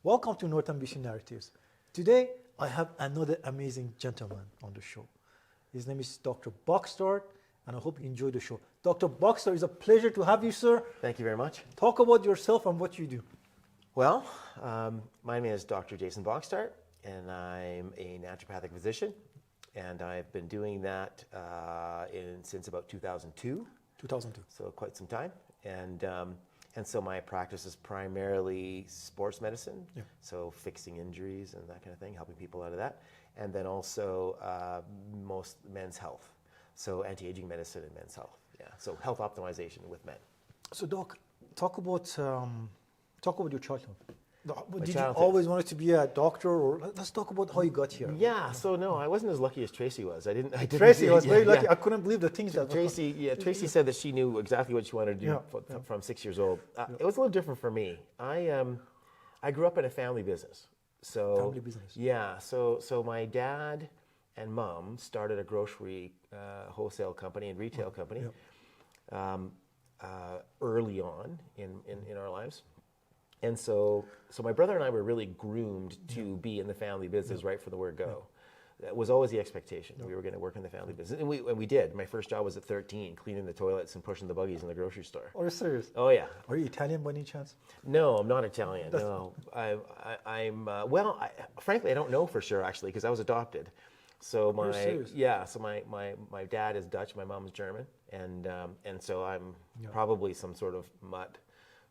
Welcome to North Ambition Narratives. Today, I have another amazing gentleman on the show. His name is Dr. Boxtart, and I hope you enjoy the show. Dr. Boxtart, it's a pleasure to have you, sir. Thank you very much. Talk about yourself and what you do. Well, my name is Dr. Jason Boxtart, and I'm a naturopathic physician, and I've been doing that since about 2002. 2002. So quite some time. And so my practice is primarily sports medicine, so fixing injuries and that kind of thing, helping people out of that. And then also most men's health, so anti-aging medicine and men's health. Yeah, so health optimization with men. So, Doc, talk about your childhood. Did you childhood. always wanted to be a doctor, or let's talk about how you got here? Yeah, so no, I wasn't as lucky as Tracy was. I didn't. Tracy was very lucky. I couldn't believe the things that Tracy said that she knew exactly what she wanted to do from 6 years old. It was a little different for me. I grew up in a family business. So family business. Yeah. So my dad and mom started a grocery wholesale company and retail company early on in our lives. And so my brother and I were really groomed to be in the family business right from the word go. That was always the expectation. We were going to work in the family business. And we did. My first job was at 13, cleaning the toilets and pushing the buggies in the grocery store. Are you serious? Oh, yeah. Are you Italian by any chance? No, I'm not Italian. No. Frankly, I don't know for sure, actually, because I was adopted. So my dad is Dutch, my mom is German. And so I'm probably some sort of mutt.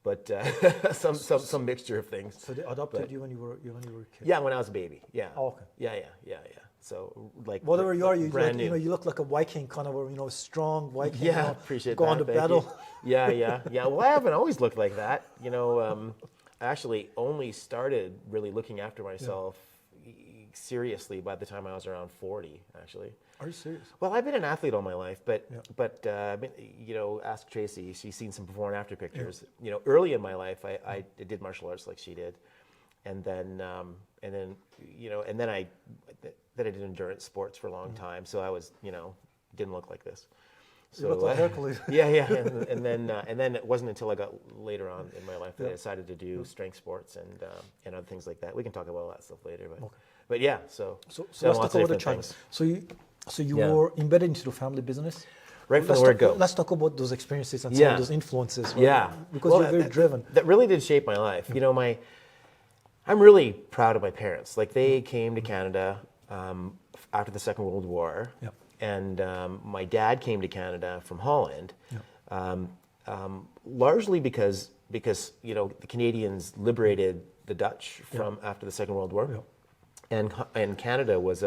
But some mixture of things. So they adopted you when you were a kid? Yeah, when I was a baby. Yeah. Oh, okay. Yeah. So like whatever you are, you new. You look like a Viking, kind of a strong Viking. Yeah, appreciate go that. on to battle. Yeah. Well, I haven't always looked like that. I actually only started really looking after myself seriously by the time I was around 40. Actually. Are you serious? Well, I've been an athlete all my life, but ask Tracy. She's seen some before and after pictures. Early in my life, I did martial arts like she did, and then I did endurance sports for a long time. So I was didn't look like this. So you look like Hercules. Yeah, and then it wasn't until I got later on in my life that I decided to do strength sports and other things like that. We can talk about all that stuff later, but yeah. So let's talk about the Chinese. So you were embedded into the family business? Right from the word go. Let's talk about those experiences and some of those influences. Right? Yeah. Because you're very driven. That really did shape my life. I'm really proud of my parents. Like, they came to Canada after the Second World War. Yeah. And my dad came to Canada from Holland, largely because the Canadians liberated the Dutch from after the Second World War. Yeah. And Canada was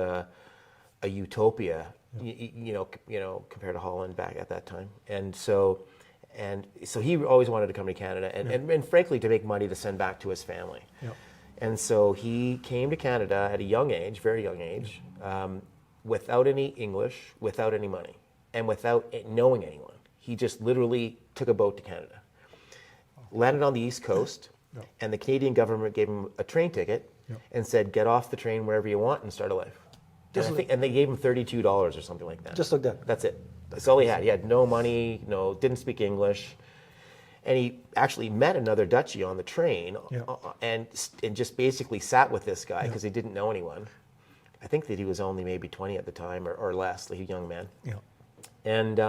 a utopia, compared to Holland back at that time. And so he always wanted to come to Canada and frankly to make money to send back to his family. Yeah. And so he came to Canada at a young age, very young age, without any English, without any money, and without knowing anyone. He just literally took a boat to Canada, landed on the East Coast, and the Canadian government gave him a train ticket and said, get off the train wherever you want and start a life. And they gave him $32 or something like that. Just like that? That's it. That's all he had. He had no money, didn't speak English. And he actually met another Dutchie on the train and just basically sat with this guy because he didn't know anyone. I think that he was only maybe 20 at the time or less, like a young man. Yeah. And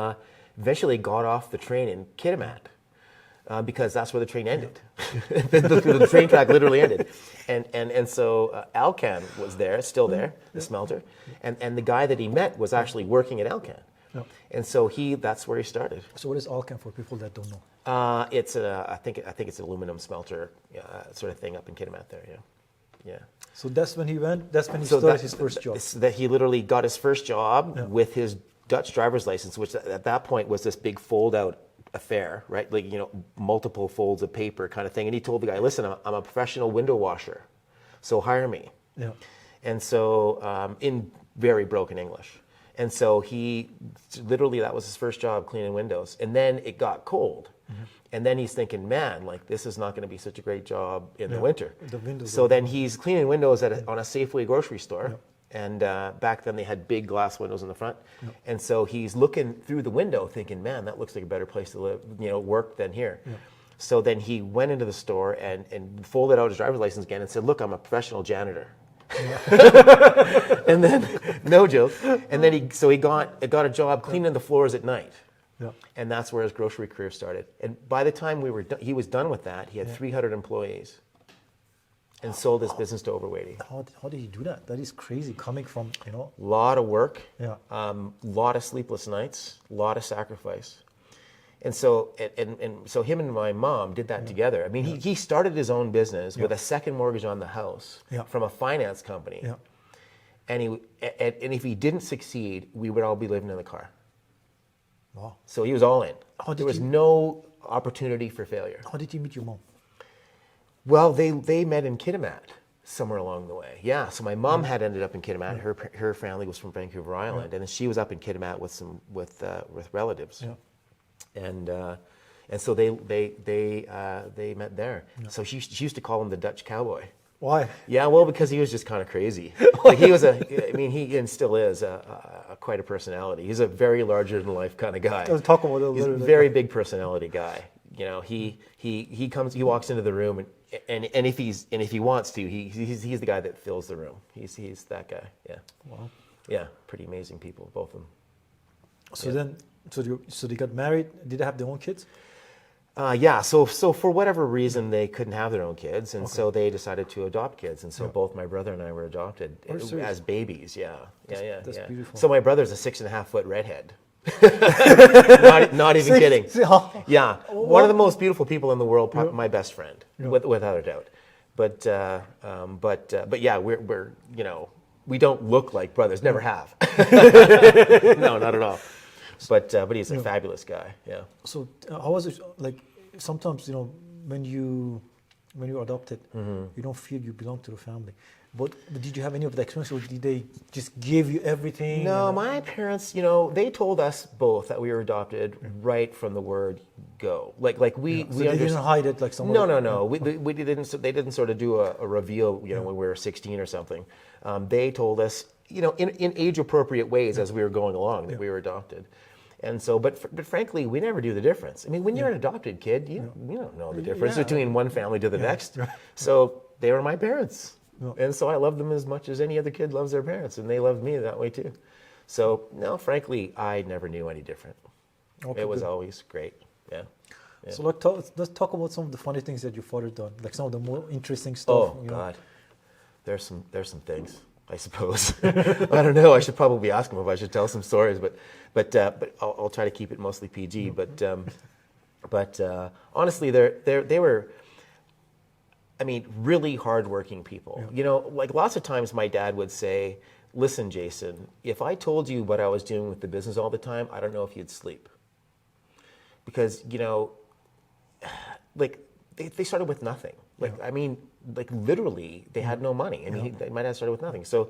eventually got off the train in Kitimat because that's where the train ended. The train track literally ended. And so Alcan was there, still there, the smelter. And the guy that he met was actually working at Alcan. Yeah. And so that's where he started. So what is Alcan for people that don't know? It's I think it's an aluminum smelter sort of thing up in Kitimat there. Yeah. So that's when he went. That's when he started his first job. That he literally got his first job with his Dutch driver's license, which at that point was this big fold-out affair, right? Like multiple folds of paper kind of thing. And he told the guy, "Listen, I'm a professional window washer, so hire me." Yeah. And so in very broken English. And so he literally, that was his first job, cleaning windows. And then it got cold. Mm-hmm. And then he's thinking, man, like this is not going to be such a great job in the winter. So then he's cleaning windows on a Safeway grocery store. Yeah. And back then they had big glass windows in the front. Yeah. And so he's looking through the window thinking, man, that looks like a better place to live, work than here. Yeah. So then he went into the store and folded out his driver's license again and said, "Look, I'm a professional janitor." And then, no joke. And then he got a job cleaning the floors at night. Yeah. And that's where his grocery career started. And by the time he was done with that, he had 300 employees and sold his business to Overweighty. How did he do that? That is crazy, coming from, Lot of work, Yeah. Lot of sleepless nights, lot of sacrifice. And so so him and my mom did that together. I mean, he started his own business with a second mortgage on the house from a finance company. Yeah. And if he didn't succeed, we would all be living in the car. Wow. So he was all in. There was you- no opportunity for failure. How did you meet your mom? Well, they met in Kitimat somewhere along the way. Yeah. So my mom had ended up in Kitimat. Her family was from Vancouver Island, and then she was up in Kitimat with relatives. Yeah. And so they met there. So she used to call him the Dutch cowboy. Why? Yeah, well, because he was just kind of crazy. Like he still is quite a personality. He's a very larger than life kind of guy. Let's talk about it He's a later. very big personality guy. He walks into the room and if he wants to, he's the guy that fills the room. He's that guy. Yeah. Wow. Yeah, pretty amazing people, both of them. So so they got married. Did they have their own kids? Yeah, so for whatever reason, they couldn't have their own kids, and so they decided to adopt kids, and so both my brother and I were adopted as babies. Yeah, That's beautiful. So my brother's a 6.5-foot redhead. not even kidding. Yeah, one of the most beautiful people in the world, my best friend, without a doubt. But yeah, we're we don't look like brothers. Never have. No, not at all. But he's a fabulous guy. Yeah. So how was it like? Sometimes when you adopted, you don't feel you belong to the family. But did you have any of the experience, or did they just give you everything? No, my parents, they told us both that we were adopted right from the word go. Like we So they didn't hide it like someone. No. We didn't. They didn't sort of do a reveal. When we were 16 or something. They told us, in age appropriate ways as we were going along that we were adopted. And so, but frankly, we never do the difference. I mean, when you're an adopted kid, you don't know the difference between one family to the next. So they were my parents. And so I loved them as much as any other kid loves their parents, and they loved me that way too. So no, frankly, I never knew any different. Okay, it was good. always great. Yeah. So let's talk about some of the funny things that your father done, like some of the more interesting stuff. Oh God, there's some things. I suppose. I don't know. I should probably ask him if I should tell some stories, but I'll try to keep it mostly PG. But honestly, they were, really hardworking people. Like lots of times, my dad would say, "Listen, Jason, if I told you what I was doing with the business all the time, I don't know if you'd sleep." Because like they started with nothing. Like literally, they had no money. My dad started with nothing. So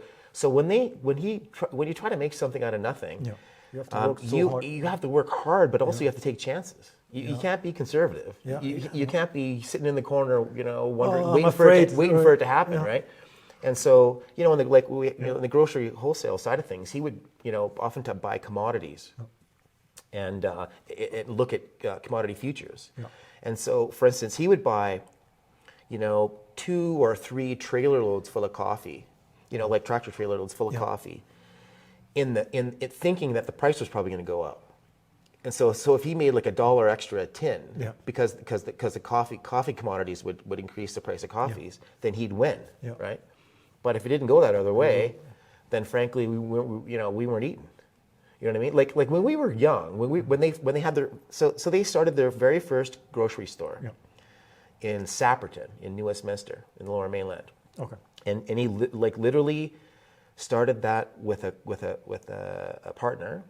when you try to make something out of nothing, you have to work so hard. You have to work hard, but also you have to take chances. You can't be conservative. You can't be sitting in the corner, wondering, waiting for it to happen, right? And so, in the grocery wholesale side of things, he would, often buy commodities and look at commodity futures. And so, for instance, he would buy 2 or 3 trailer loads full of coffee, like tractor trailer loads full of coffee, in thinking that the price was probably going to go up. And so if he made like $1 extra a tin, because the coffee commodities would increase the price of coffees, then he'd win, right? But if it didn't go that other way, then frankly we weren't eating. You know what I mean? Like when we were young, when they had their so they started their very first grocery store. In Sapperton, in New Westminster, in the Lower Mainland. Okay. And he literally started that with a partner.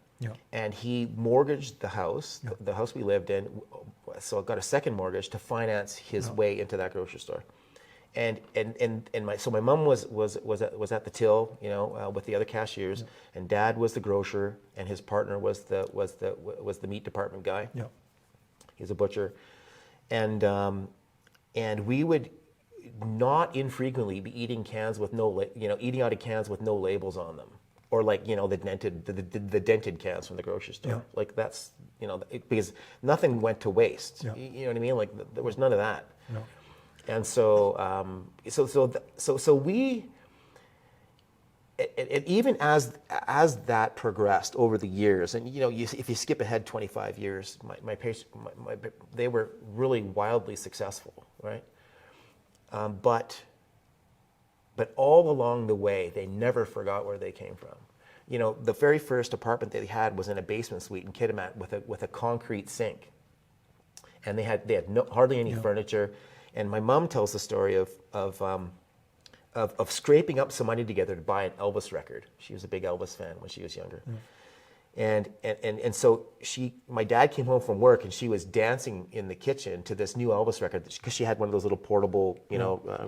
And he mortgaged the house, the house we lived in. So I got a second mortgage to finance his way into that grocery store. And my mom was at the till, with the other cashiers, and Dad was the grocer, and his partner was the meat department guy. He's a butcher, and we would not infrequently be eating cans with eating out of cans with no labels on them. or like, you know, the dented cans from the grocery store. Yeah. Like that's, you know, because nothing went to waste. Yeah. You know what I mean? Like there was none of that. No. And so, so we, and even as that progressed over the years, and you know, if you skip ahead 25 years, my patient, they were really wildly successful, right? But all along the way, they never forgot where they came from. You know, the very first apartment they had was in a basement suite in Kitimat with a concrete sink, and they had hardly any furniture. And my mom tells the story of scraping up some money together to buy an Elvis record. She was a big Elvis fan when she was younger. And so my dad came home from work and she was dancing in the kitchen to this new Elvis record because she had one of those little portable,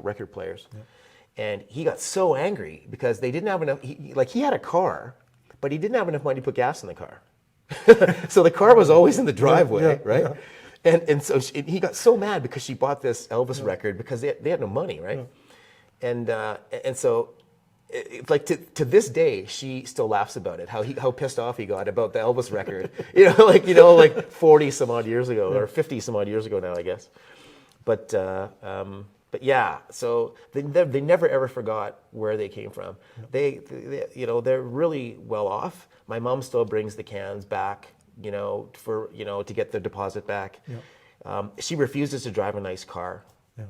record players. And he got so angry because they didn't have enough. He had a car, but he didn't have enough money to put gas in the car. So the car was always in the driveway, right? Yeah. And so he got so mad because she bought this Elvis record because they had no money, right? Yeah. And so, like to this day, she still laughs about it. How pissed off he got about the Elvis record, like 40 some odd years ago or 50 some odd years ago now, I guess. But yeah, so they never ever forgot where they came from. Yeah. They're really well off. My mom still brings the cans back, to get their deposit back. Yeah. She refuses to drive a nice car. Yeah.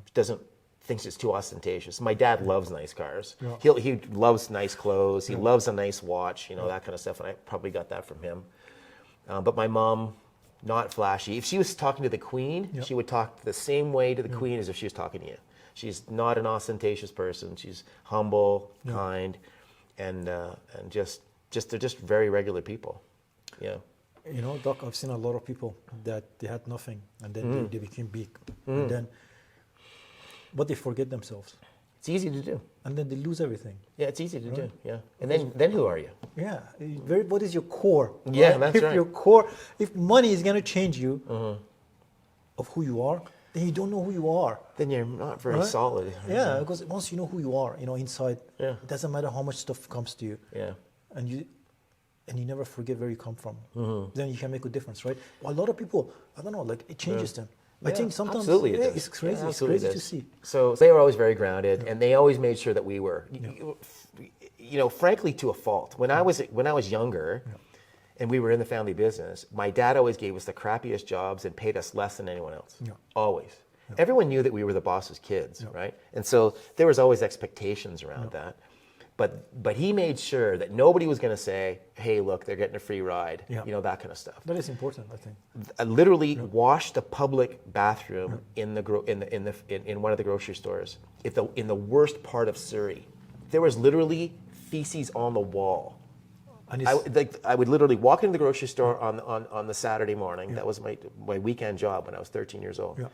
Thinks it's too ostentatious. My dad loves nice cars. Yeah. He loves nice clothes. He loves a nice watch, that kind of stuff. And I probably got that from him. But my mom, not flashy. If she was talking to the Queen, she would talk the same way to the Queen as if she was talking to you. She's not an ostentatious person. She's humble, kind, and just they're just very regular people. Yeah. Doc, I've seen a lot of people that they had nothing and then they became big. But they forget themselves. It's easy to do. And then they lose everything. Yeah, it's easy to do. Yeah. And then who are you? Yeah. What is your core? Yeah, right? that's right. Your core, if money is going to change you of who you are, then you don't know who you are. Then you're not very solid. Yeah, because once you know who you are, inside, it doesn't matter how much stuff comes to you. Yeah. And you never forget where you come from. Then you can make a difference, right? Well, a lot of people, I don't know, like it changes them. I think sometimes it's crazy. It's crazy to see. So they were always very grounded, and they always made sure that we were, frankly, to a fault. When I was younger, and we were in the family business, my dad always gave us the crappiest jobs and paid us less than anyone else. Yeah. Always. Yeah. Everyone knew that we were the boss's kids, right? And so there was always expectations around that. But he made sure that nobody was going to say, "Hey, look, they're getting a free ride," that kind of stuff. That is important, I think. I literally washed a public bathroom in one of the grocery stores in the worst part of Surrey. There was literally feces on the wall. I would literally walk into the grocery store on the Saturday morning. Yeah. That was my weekend job when I was 13 years old. Yeah.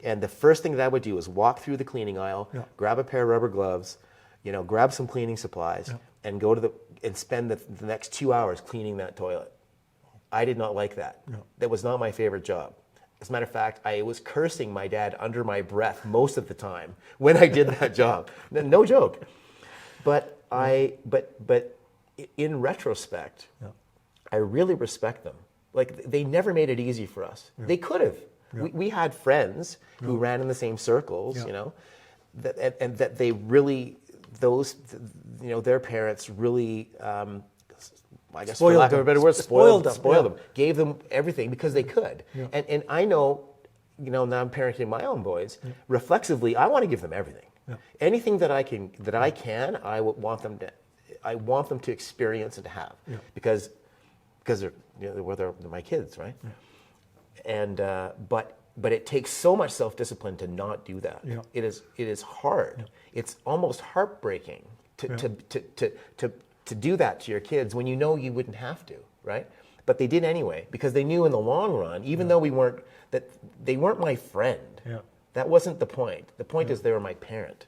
And the first thing that I would do is walk through the cleaning aisle, grab a pair of rubber gloves, grab some cleaning supplies, and go and spend the next 2 hours cleaning that toilet. I did not like that. No. That was not my favorite job. As a matter of fact, I was cursing my dad under my breath most of the time when I did that job. No joke. But in retrospect, I really respect them. Like, they never made it easy for us. Yeah. They could have. Yeah. We had friends who ran in the same circles, that they really, their parents really, I guess for lack of a better word, spoiled them, gave them everything because they could. Yeah. And I know, now I'm parenting my own boys. Yeah. Reflexively, I want to give them everything. Yeah. Anything that I can, I want them to experience and to have, because they're my kids, right? Yeah. And but it takes so much self-discipline to not do that. Yeah. It is hard. Yeah. It's almost heartbreaking to do that to your kids when you know you wouldn't have to, right? But they did anyway because they knew in the long run, even though they weren't my friend. Yeah. That wasn't the point. The point is they were my parent.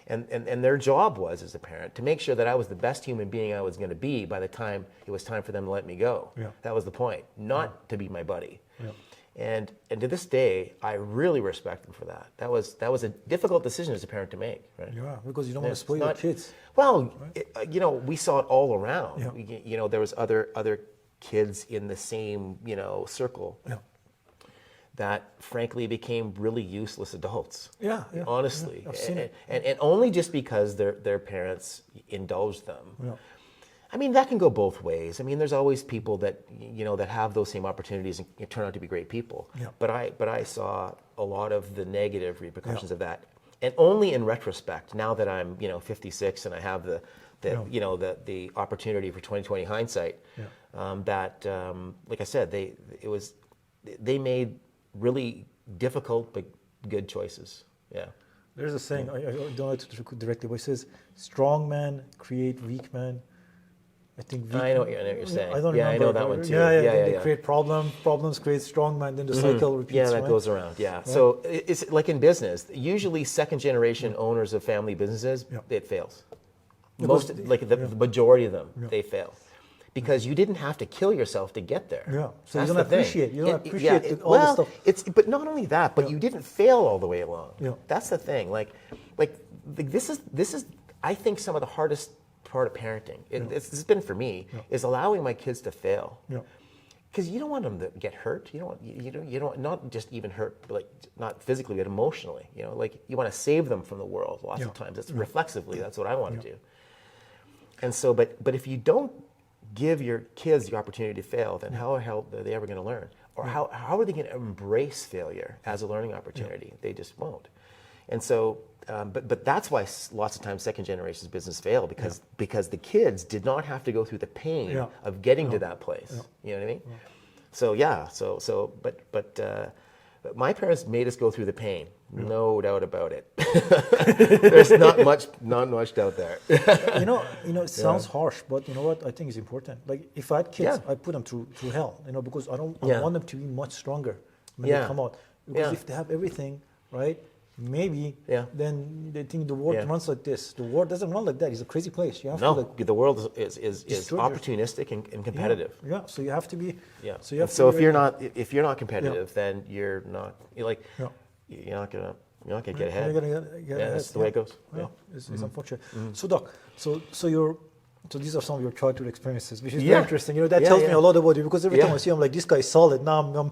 And their job was, as a parent, to make sure that I was the best human being I was going to be by the time it was time for them to let me go. Yeah. That was the point, not to be my buddy. Yeah. And to this day, I really respect them for that. That was a difficult decision as a parent to make, right? Yeah, because you don't want to spoil your kids. Well, we saw it all around. Yeah. There was other kids in the same, circle. Yeah. That frankly became really useless adults. Yeah. Honestly. Yeah, I've seen it. And only just because their parents indulged them. Yeah. I mean, that can go both ways. I mean, there's always people that, that have those same opportunities and turn out to be great people. Yeah. But I saw a lot of the negative repercussions of that. And only in retrospect, now that I'm, 56 and I have the opportunity for 20/20 hindsight, that, like I said, they made really difficult but good choices. Yeah. There's a saying, I don't know it directly, but it says, strong men create weak men. I know what you're saying. I don't remember. I know that one too. They create problems create strong men, then the cycle repeats. Yeah, that goes around. Yeah. Right? So it's like in business. Usually, second generation owners of family businesses, it fails. The majority of them, they fail, because you didn't have to kill yourself to get there. Yeah. So you don't appreciate all the stuff. But not only that, but you didn't fail all the way along. Yeah. That's the thing. This is I think some of the hardest part of parenting, this has been for me, is allowing my kids to fail. Yeah. Because you don't want them to get hurt. You don't not just even hurt, not physically, but emotionally. You want to save them from the world lots of times. It's reflexively, that's what I want to do. And so, but if you don't give your kids the opportunity to fail, then how the hell are they ever going to learn? Or how are they going to embrace failure as a learning opportunity? They just won't. And so, but that's why lots of times second generation business fail, because the kids did not have to go through the pain of getting to that place. You know what I mean? So but my parents made us go through the pain, no doubt about it. There's not much doubt there. It sounds harsh, but you know what? I think it's important. Like if I had kids, I put them through hell. Because I want them to be much stronger when they come out. Because if they have everything, right? Maybe then they think the world runs like this. The world doesn't run like that. It's a crazy place. You have to, the world is opportunistic and competitive. Yeah. So you have to be. Yeah. So you have so to if you're not competitive, then you're not not gonna get ahead. That's the way it goes. It's unfortunate. So Doc, so these are some of your childhood experiences, which is very interesting. That tells me a lot about you, because every time I see, I'm like, this guy is solid. Now I'm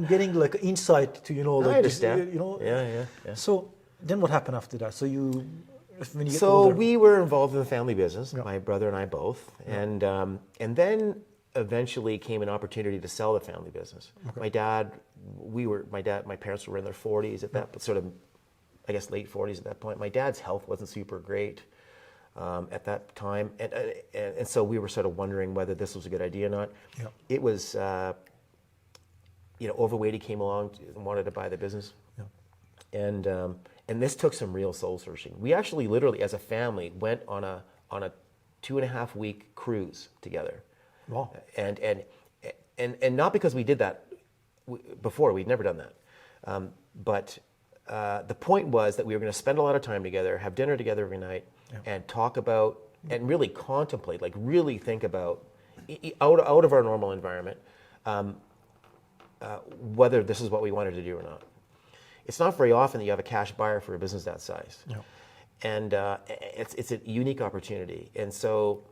getting like insight to I understand. So then what happened after that? So when you get so older, we were involved in the family business, my brother and I both, and then eventually came an opportunity to sell the family business. Okay. My parents were in their 40s at that sort of, I guess, late 40s at that point. My dad's health wasn't super great at that time, and so we were sort of wondering whether this was a good idea or not. Yeah. It was, Overweighty came along and wanted to buy the business, and this took some real soul searching. We actually, literally, as a family, went on a 2.5 week cruise together. Wow. And not because we did that before, we'd never done that, but the point was that we were going to spend a lot of time together, have dinner together every night, and talk about and really contemplate, really think about out of our normal environment, whether this is what we wanted to do or not. It's not very often that you have a cash buyer for a business that size, and it's a unique opportunity, and so.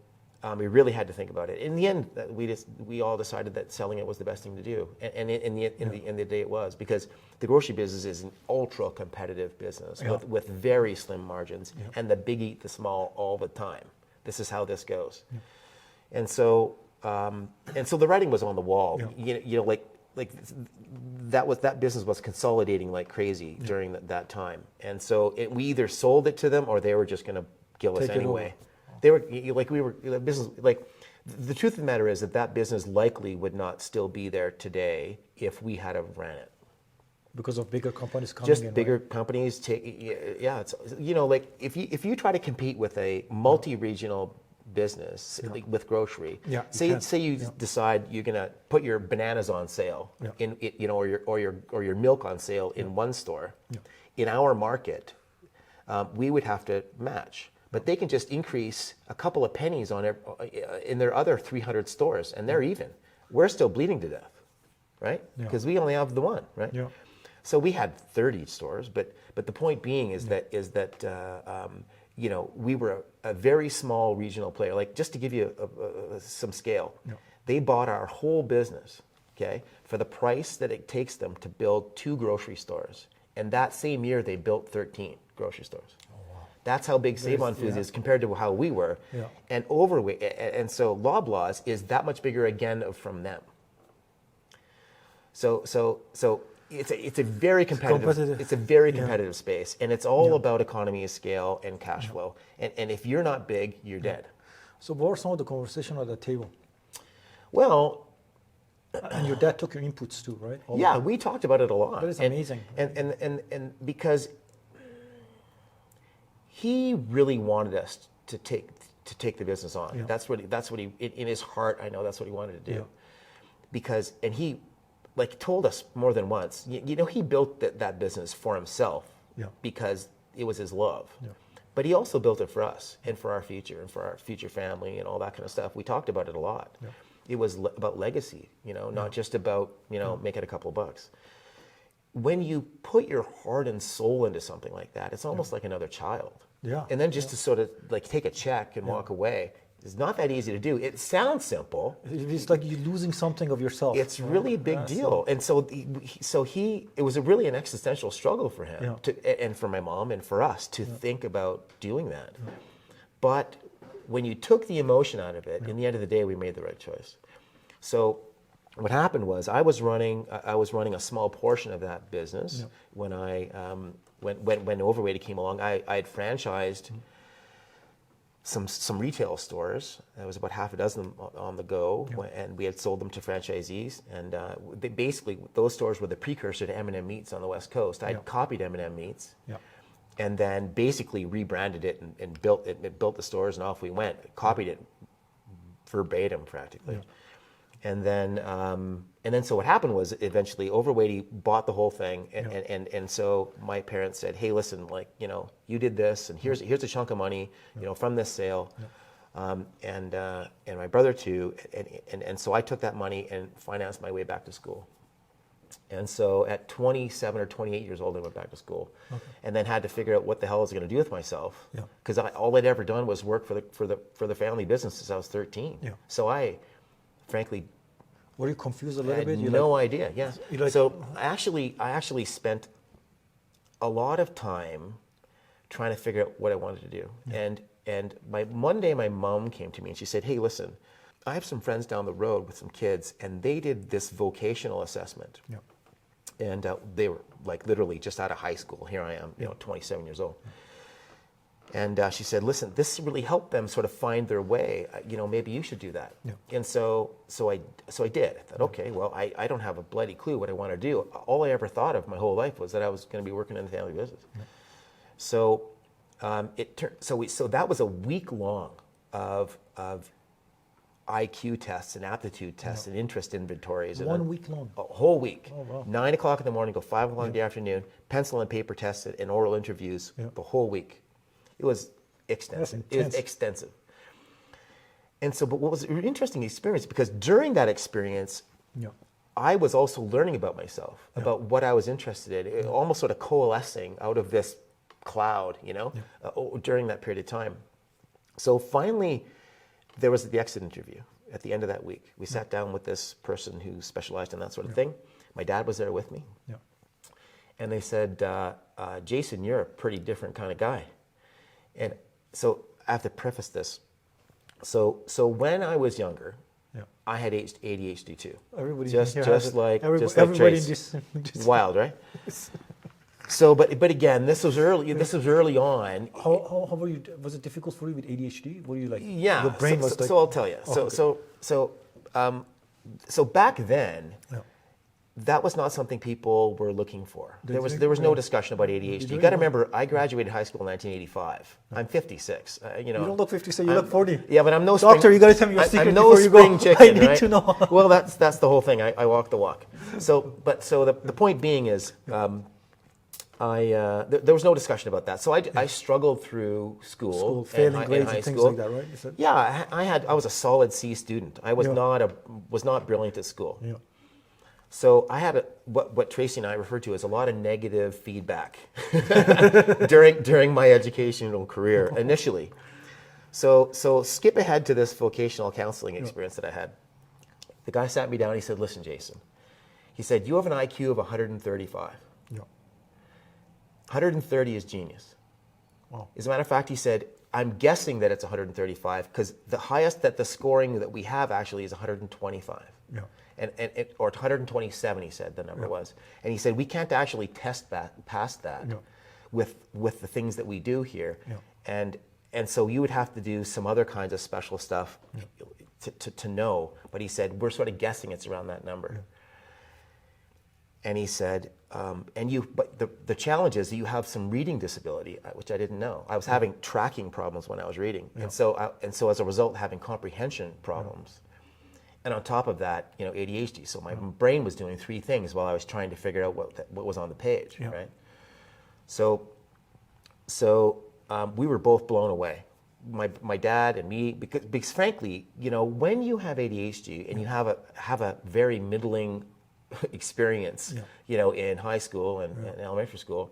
We really had to think about it. In the end, we all decided that selling it was the best thing to do, and in the day it was, because the grocery business is an ultra competitive business with very slim margins, and the big eat the small all the time. This is how this goes, and so the writing was on the wall. That business was consolidating like crazy during that time, and so we either sold it to them or they were just going to kill us anyway. They were business. The truth of the matter is that business likely would not still be there today if we had have ran it. Because of bigger companies coming just in. Bigger companies take. It's if you try to compete with a multi-regional business with grocery. Say you decide you're gonna put your bananas on sale or your milk on sale in one store. In our market, we would have to match. But they can just increase a couple of pennies in their other 300 stores, and they're even. We're still bleeding to death. right? Because we only have the one, right? Yeah. So we had 30 stores, but the point being is that you know, we were a very small regional player. Like, just to give you some scale, they bought our whole business, okay, for the price that it takes them to build 2 grocery stores. And that same year, they built 13 grocery stores. Oh, wow. That's how big Save On Foods is compared to how we were. Yeah. And overweight, and so Loblaws is that much bigger again from them. So it's a very competitive. It's a very competitive space, and it's all about economy of scale and cash flow. And if you're not big, you're dead. So what were some of the conversation at the table? Well, and your dad took your inputs too, right? We talked about it a lot. That is amazing. And because he really wanted us to take the business on. Yeah. That's what he in his heart, I know that's what he wanted to do. Yeah. Because he told us more than once, you know, he built that business for himself because it was his love. Yeah. But he also built it for us and for our future and for our future family and all that kind of stuff. We talked about it a lot. Yeah. It was about legacy, you know, not just about, you know, making a couple of bucks. When you put your heart and soul into something like that, it's almost like another child. Yeah. And then just to sort of take a check and walk away, it's not that easy to do. It sounds simple. It's like you're losing something of yourself. It's really a big deal. And so it was really an existential struggle for him and for my mom and for us to think about doing that. Yeah. But when you took the emotion out of it, in the end of the day, we made the right choice. So what happened was I was running a small portion of that business when when Overweight came along. I had franchised some retail stores. There was about half a dozen on the go, and we had sold them to franchisees. And those stores were the precursor to M&M Meats on the West Coast. I had copied M&M Meats, and then basically rebranded it and built the stores, and off we went. Copied it verbatim practically. And then so what happened was eventually Overweight bought the whole thing, and so my parents said, hey, listen, like, you know, you did this, and here's a chunk of money, you know, from this sale, and my brother too, and so I took that money and financed my way back to school. And so at 27 or 28 years old, I went back to school, and then had to figure out what the hell I was going to do with myself, because all I'd ever done was work for the family business since I was 13. So I, frankly, were you confused a little bit? I had no idea. Yeah. So I actually spent a lot of time trying to figure out what I wanted to do. And one day my mom came to me and she said, hey, listen, I have some friends down the road with some kids, and they did this vocational assessment. And they were like literally just out of high school. Here I am, 27 years old. And she said, listen, this really helped them sort of find their way. You know, maybe you should do that. And so I did. I thought, okay, well, I don't have a bloody clue what I want to do. All I ever thought of my whole life was that I was going to be working in the family business. So so that was a week long of IQ tests and aptitude tests and interest inventories. 1 week long? A whole week. Oh, wow. 9 o'clock in the morning, go 5 o'clock in the afternoon, pencil and paper tests and oral interviews the whole week. It was extensive. It was extensive. And so, but what was an interesting experience, because during that experience, I was also learning about myself, about what I was interested in, almost sort of coalescing out of this cloud, during that period of time. So finally, there was the exit interview at the end of that week. We sat down with this person who specialized in that sort of thing. My dad was there with me. And they said, Jason, you're a pretty different kind of guy. And so I have to preface this. So when I was younger, I had ADHD too. Everybody just like everybody Trace. Wild, right? So, but again, this was early on. How were you? Was it difficult for you with ADHD? Were you like? Yeah. Your brain was like. So I'll tell you. So back then. That was not something people were looking for. There was no discussion about ADHD. You got to remember, I graduated high school in 1985. I'm 56. You don't look 56. You look 40. Yeah, but I'm no doctor. You got to tell me your secret I'm no before you spring go. chicken. I need right? to know. Well, that's the whole thing. I walk the walk. So the point being is, there was no discussion about that. So I struggled through school failing grades high and things school. like that, right? Yeah, I was a solid C student. I was not brilliant at school. So I had what Tracy and I refer to as a lot of negative feedback during my educational career initially. So skip ahead to this vocational counseling experience that I had. The guy sat me down. He said, "Listen, Jason," he said, "you have an IQ of 135. Yeah. 130 is genius." Wow. As a matter of fact, he said, "I'm guessing that it's 135 because the highest that the scoring that we have actually is 125." Yeah. Or 127, he said the number was. And he said, "We can't actually test that past that with the things that we do here." Yeah. And so you would have to do some other kinds of special stuff to know. But he said, "We're sort of guessing it's around that number." Yeah. And he said, but the challenge is that you have some reading disability, which I didn't know. I was having tracking problems when I was reading. Yeah. And so as a result, having comprehension problems. Yeah. And on top of that, ADHD. So my brain was doing three things while I was trying to figure out what was on the page, right? So we were both blown away, my dad and me, because frankly, when you have ADHD and you have a very middling experience, in high school and elementary school,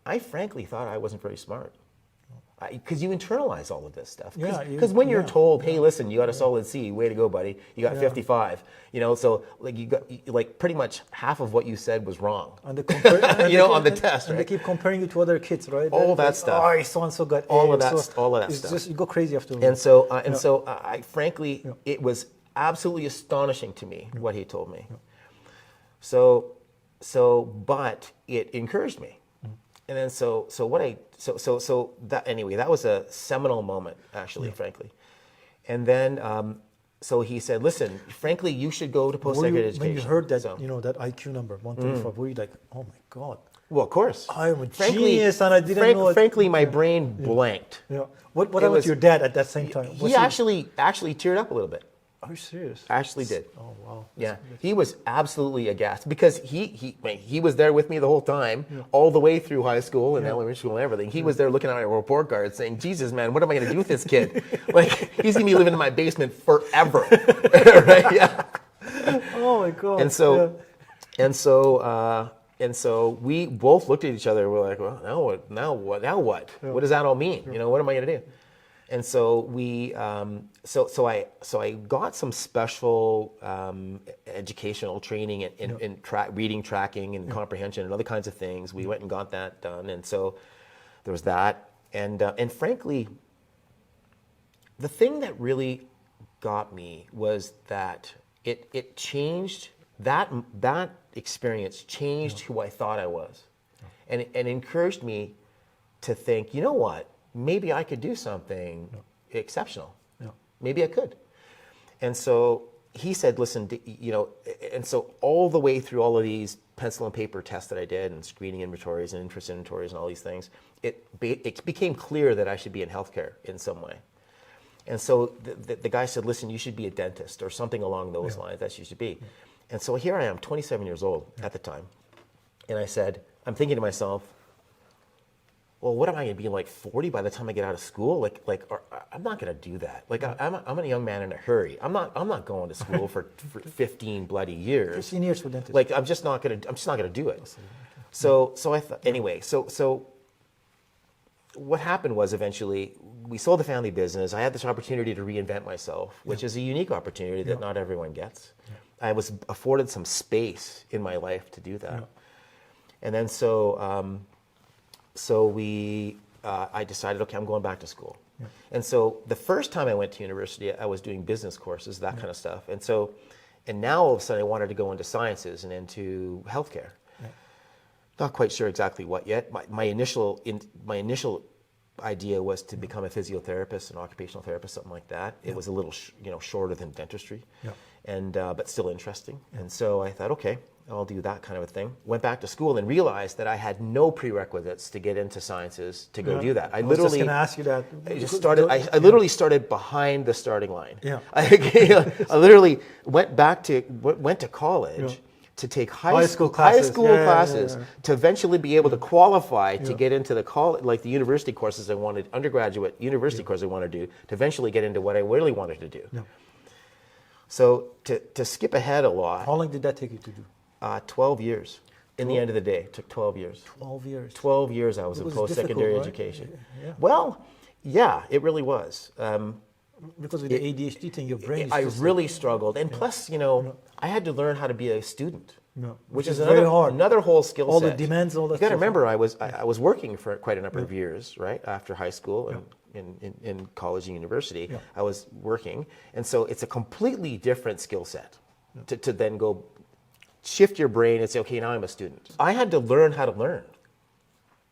I frankly thought I wasn't very smart. Because you internalize all of this stuff. Because when you're told, "Hey, listen, you got a solid C, way to go, buddy. You got 55." So you got pretty much half of what you said was wrong. On the test, right? And they keep comparing you to other kids, right? All that stuff. Oh, so and so got all of that stuff. Just you go crazy after. And so I frankly, it was absolutely astonishing to me what he told me. But it encouraged me. And then that was a seminal moment, actually, frankly. And then so he said, "Listen, frankly, you should go to postgraduate education." When you heard that, that IQ number 135, were you like, "Oh my God"? Well, of course. I'm a genius, and I didn't know. Frankly, my brain blanked. Yeah. What happened to your dad at that same time? He actually teared up a little bit. Are you serious? Actually did. Oh wow. He was absolutely aghast because he was there with me the whole time, all the way through high school and elementary school and everything. He was there looking at my report card saying, "Jesus, man, what am I going to do with this kid? He's going to be living in my basement forever." Right? Yeah. Oh my God. And so we both looked at each other. We're like, "Well, now what? Yeah. What does that all mean? What am I going to do?" And so so I got some special educational training in reading, tracking, and comprehension, and other kinds of things. We went and got that done, and so there was that. And frankly, the thing that really got me was that it changed that experience changed who I thought I was, and encouraged me to think, you know what? Maybe I could do something exceptional. Yeah. Maybe I could. And so he said, "Listen, and so all the way through all of these pencil and paper tests that I did and screening inventories and interest inventories and all these things, it became clear that I should be in healthcare in some way." And so the guy said, "Listen, you should be a dentist or something along those lines. That's what you should be." And so here I am, 27 years old at the time. And I said, I'm thinking to myself, well, what am I going to be like 40 by the time I get out of school? I'm not going to do that. I'm a young man in a hurry. I'm not going to school for 15 bloody years. 15 years for dentistry. I'm just not going to do it. So I thought, anyway, so what happened was eventually we sold the family business. I had this opportunity to reinvent myself, which is a unique opportunity that not everyone gets. I was afforded some space in my life to do that. And then I decided, okay, I'm going back to school. Yeah. And so the first time I went to university, I was doing business courses, that kind of stuff. And now all of a sudden I wanted to go into sciences and into healthcare. Yeah. Not quite sure exactly what yet. My initial idea was to become a physiotherapist, an occupational therapist, something like that. It was a little shorter than dentistry, but still interesting. Yeah. And so I thought, okay, I'll do that kind of a thing. Went back to school and realized that I had no prerequisites to get into sciences to go do that. I was just going to ask you that. I literally started behind the starting line. Yeah. I literally went to college to take high school classes to eventually be able to qualify to get into the university courses I wanted, undergraduate university courses I wanted to do, to eventually get into what I really wanted to do. Yeah. So to skip ahead a lot. How long did that take you to do? 12 years. In the end of the day, it took 12 years. 12 years. 12 years I was in post-secondary right? education. Yeah. Well, yeah, it really was. Because with the ADHD thing, your brain is I just really struggled. And plus, I had to learn how to be a student. Which is very hard. Another whole skill set. All the demands, all that You got to stuff. remember, I was working for quite a number of years, right? After high school and in college and university, I was working. And so it's a completely different skill set to then go shift your brain and say, okay, now I'm a student. I had to learn how to learn.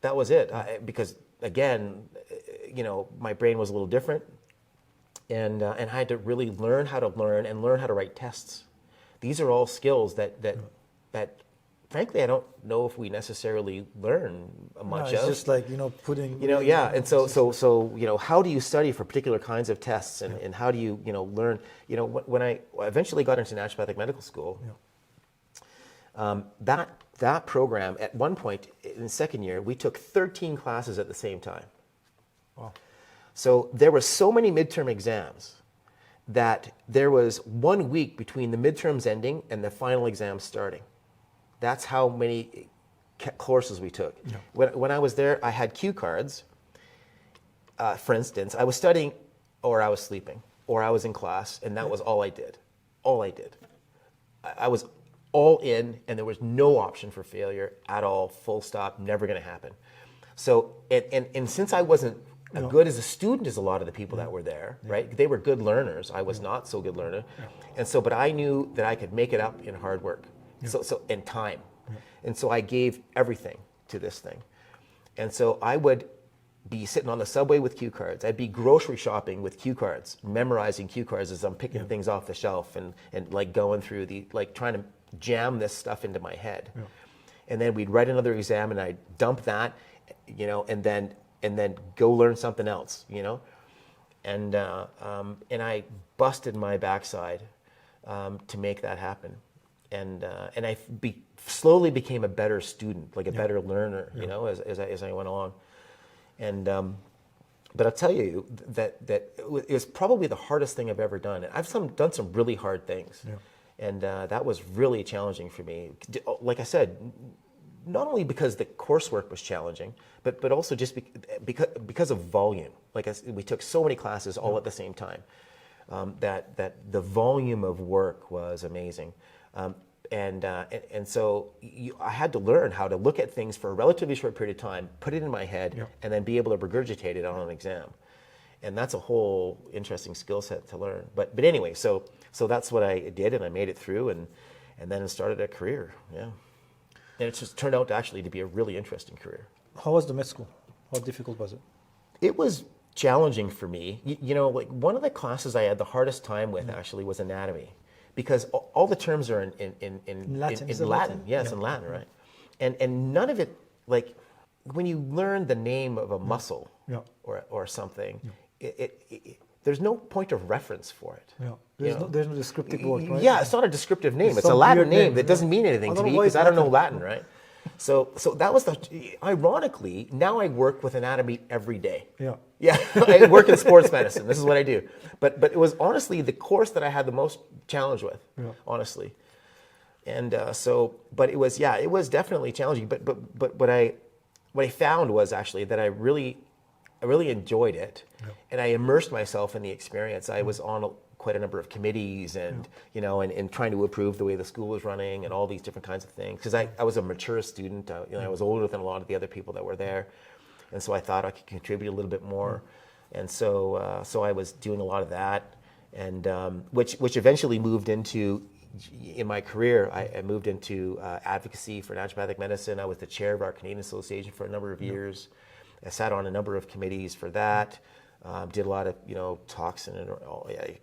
That was it. Because, again, my brain was a little different. And I had to really learn how to learn and learn how to write tests. These are all skills that frankly, I don't know if we necessarily learn much of. It's just like, putting... And so, how do you study for particular kinds of tests and how do you, learn? When I eventually got into naturopathic medical school, that program, at one point in the second year, we took 13 classes at the same time. Wow. So there were so many midterm exams that there was 1 week between the midterms ending and the final exam starting. That's how many courses we took. Yeah. When I was there, I had cue cards. For instance, I was studying, or I was sleeping, or I was in class, and that was all I did. All I did. I was all in, and there was no option for failure at all, full stop, never going to happen. So, and since I wasn't as good as a student as a lot of the people that were there, right? They were good learners. I was not so good learner. And so, but I knew that I could make it up in hard work. So in time. And so I gave everything to this thing. And so I would be sitting on the subway with cue cards. I'd be grocery shopping with cue cards, memorizing cue cards as I'm picking things off the shelf and like going through trying to jam this stuff into my head. And then we'd write another exam and I'd dump that, and then go learn something else, and I busted my backside to make that happen, and I slowly became a better student, like a better learner, as I went along, and but I'll tell you that it was probably the hardest thing I've ever done. And I've done some really hard things, and that was really challenging for me. Like I said, not only because the coursework was challenging, but also just because of volume. Like we took so many classes all at the same time, that the volume of work was amazing, and so I had to learn how to look at things for a relatively short period of time, put it in my head, and then be able to regurgitate it on an exam, and that's a whole interesting skill set to learn. But anyway, so that's what I did, and I made it through, and then I started a career. Yeah. And it just turned out to be a really interesting career. How was the med school? How difficult was it? It was challenging for me. Like one of the classes I had the hardest time with actually was anatomy, because all the terms are in Latin. In Latin. Yes, in Latin, right? And none of it, like when you learn the name of a muscle or something, there's no point of reference for it. There's no descriptive word, right? Yeah, it's not a descriptive name. It's a Latin name that doesn't mean anything to me because I don't know Latin, right? So that was ironically, now I work with anatomy every day. Yeah, I work in sports medicine. This is what I do. But it was honestly the course that I had the most challenge with, honestly. And but it was definitely challenging. But what I found was actually that I really enjoyed it, and I immersed myself in the experience. I was on quite a number of committees, and and trying to improve the way the school was running, and all these different kinds of things. Because I was a mature student, I was older than a lot of the other people that were there, and so I thought I could contribute a little bit more, and so I was doing a lot of that, and which eventually moved into. In my career, I moved into advocacy for naturopathic medicine. I was the chair of our Canadian Association for a number of years. I sat on a number of committees for that. Did a lot of talks and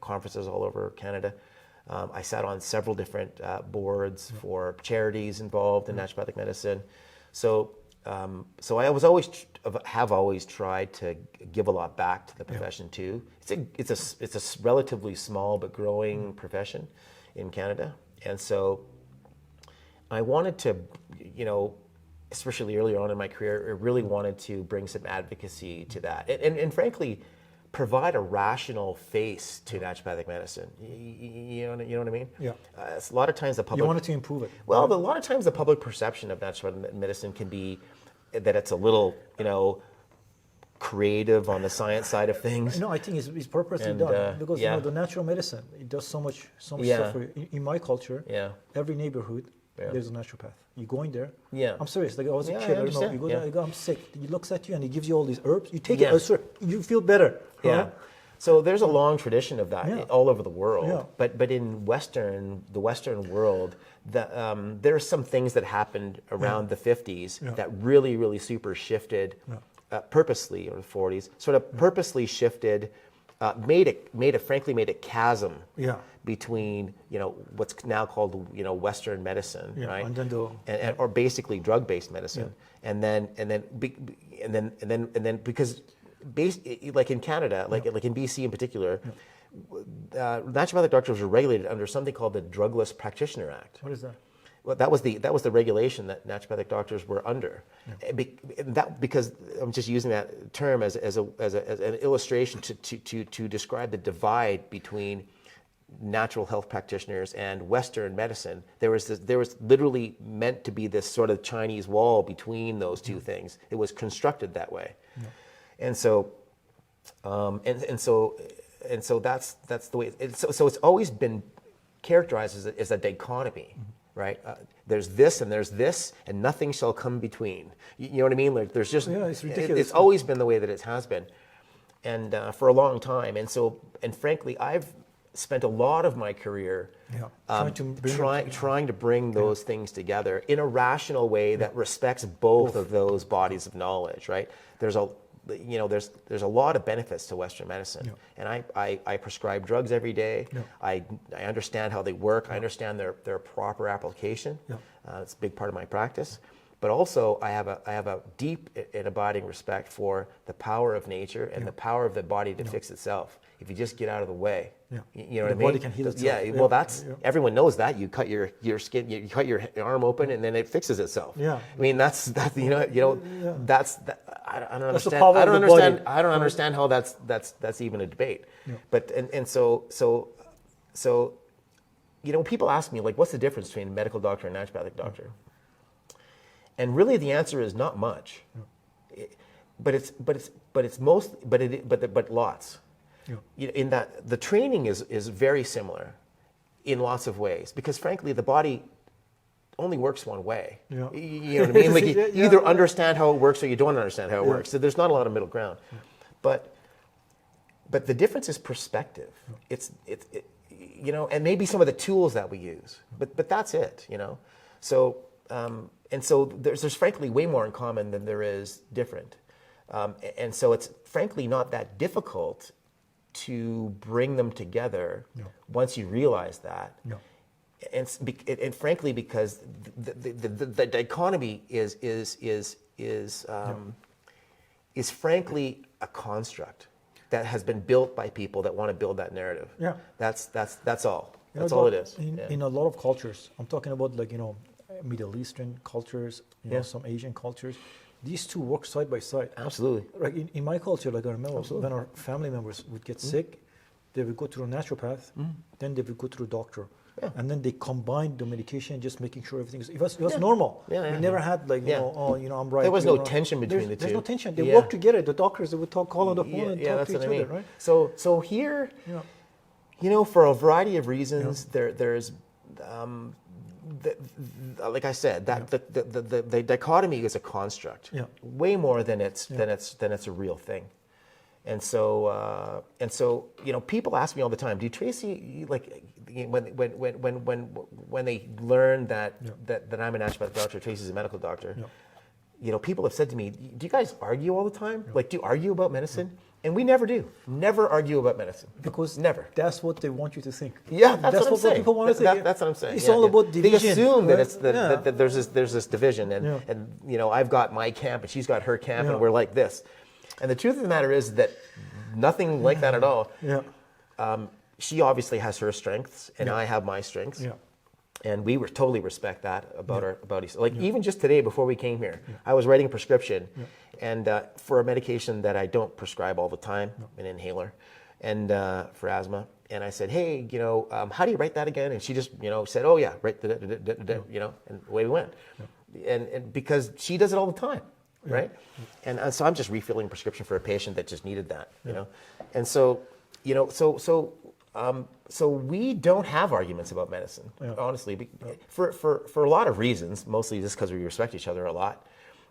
conferences all over Canada. I sat on several different boards for charities involved in naturopathic medicine. So I was have always tried to give a lot back to the profession too. It's a relatively small but growing profession in Canada, and so I wanted to, especially earlier on in my career, I really wanted to bring some advocacy to that. And frankly, provide a rational face to naturopathic medicine. You know what I mean? Yeah. It's a lot of times the public... You wanted to improve it. Well, a lot of times the public perception of naturopathic medicine can be that it's a little, creative on the science side of things. No, I think it's purposely done because the natural medicine, it does so much stuff for you. In my culture, every neighborhood, there's a naturopath. You go in there. Yeah. I'm serious. Like I was a kid. I you go there. You go, I'm sick. He looks at you and he gives you all these herbs. You take it. Sir, you feel better. Yeah. Right? So there's a long tradition of that all over the world. Yeah. But in the Western world, there are some things that happened around the 50s that really, really super shifted purposely, or the 40s, sort of purposely shifted, made a chasm between what's now called Western medicine, right? And then or basically drug-based medicine, and then because like in Canada, like in BC in particular, naturopathic doctors were regulated under something called the Drugless Practitioner Act. What is that? Well, that was the regulation that naturopathic doctors were under. Because I'm just using that term as an illustration to describe the divide between natural health practitioners and Western medicine. There was literally meant to be this sort of Chinese wall between those two things. It was constructed that way, and so that's the way. So it's always been characterized as a dichotomy. Right, there's this and there's this, and nothing shall come between. You know what I mean? Like there's just it's ridiculous. It's always been the way that it has been, and for a long time. And frankly, I've spent a lot of my career trying to bring those things together in a rational way that respects both of those bodies of knowledge. Right? There's a lot of benefits to Western medicine, and I prescribe drugs every day. I understand how they work. I understand their proper application. It's a big part of my practice. But also, I have a deep and abiding respect for the power of nature and the power of the body to fix itself. If you just get out of the way, you know what I mean? The body can heal itself. Well, everyone knows that. You cut your skin, you cut your arm open, and then it fixes itself. I mean, that's I don't understand. I don't understand how that's even a debate. But so people ask me, like, what's the difference between a medical doctor and a naturopathic doctor? And really, the answer is not much. But lots. In that the training is very similar in lots of ways, because frankly the body only works one way. You know what I mean? Like you either understand how it works or you don't understand how it works. So there's not a lot of middle ground. But the difference is perspective. It's and maybe some of the tools that we use. But that's it. So and so there's frankly way more in common than there is different. And so it's frankly not that difficult to bring them together once you realize that. And frankly, because the dichotomy is frankly a construct that has been built by people that want to build that narrative. That's all. That's all it is. In a lot of cultures, I'm talking about Middle Eastern cultures, some Asian cultures. These two work side by side. Absolutely. Like in my culture, like I remember when our family members would get sick, they would go to a naturopath, then they would go to a doctor. And then they combined the medication, just making sure everything it was normal. We never had I'm right. There was no tension between the two. There's no tension. They work together. The doctors, they would call on the phone and talk to each other, right? So here, for a variety of reasons, there's like I said, that the dichotomy is a construct, way more than it's a real thing. And so people ask me all the time, do Tracy, like when they learn that I'm a naturopathic doctor, Tracy's a medical doctor, people have said to me, do you guys argue all the time? Like, do you argue about medicine? And we never do. Never argue about medicine. Because never. That's what they want you to think. Yeah, that's what I'm saying. People want to think. That's what I'm saying. It's all about division. They assume that it's that there's this division, and I've got my camp and she's got her camp, and we're like this. And the truth of the matter is that nothing like that at all. She obviously has her strengths, and I have my strengths. And we totally respect that about each. Like even just today, before we came here, I was writing a prescription, and for a medication that I don't prescribe all the time, an inhaler, and for asthma. And I said, hey, how do you write that again? And she just, said, oh yeah, write and away we went. And because she does it all the time, right? And so I'm just refilling prescription for a patient that just needed that, And so, so we don't have arguments about medicine, honestly, for a lot of reasons, mostly just because we respect each other a lot,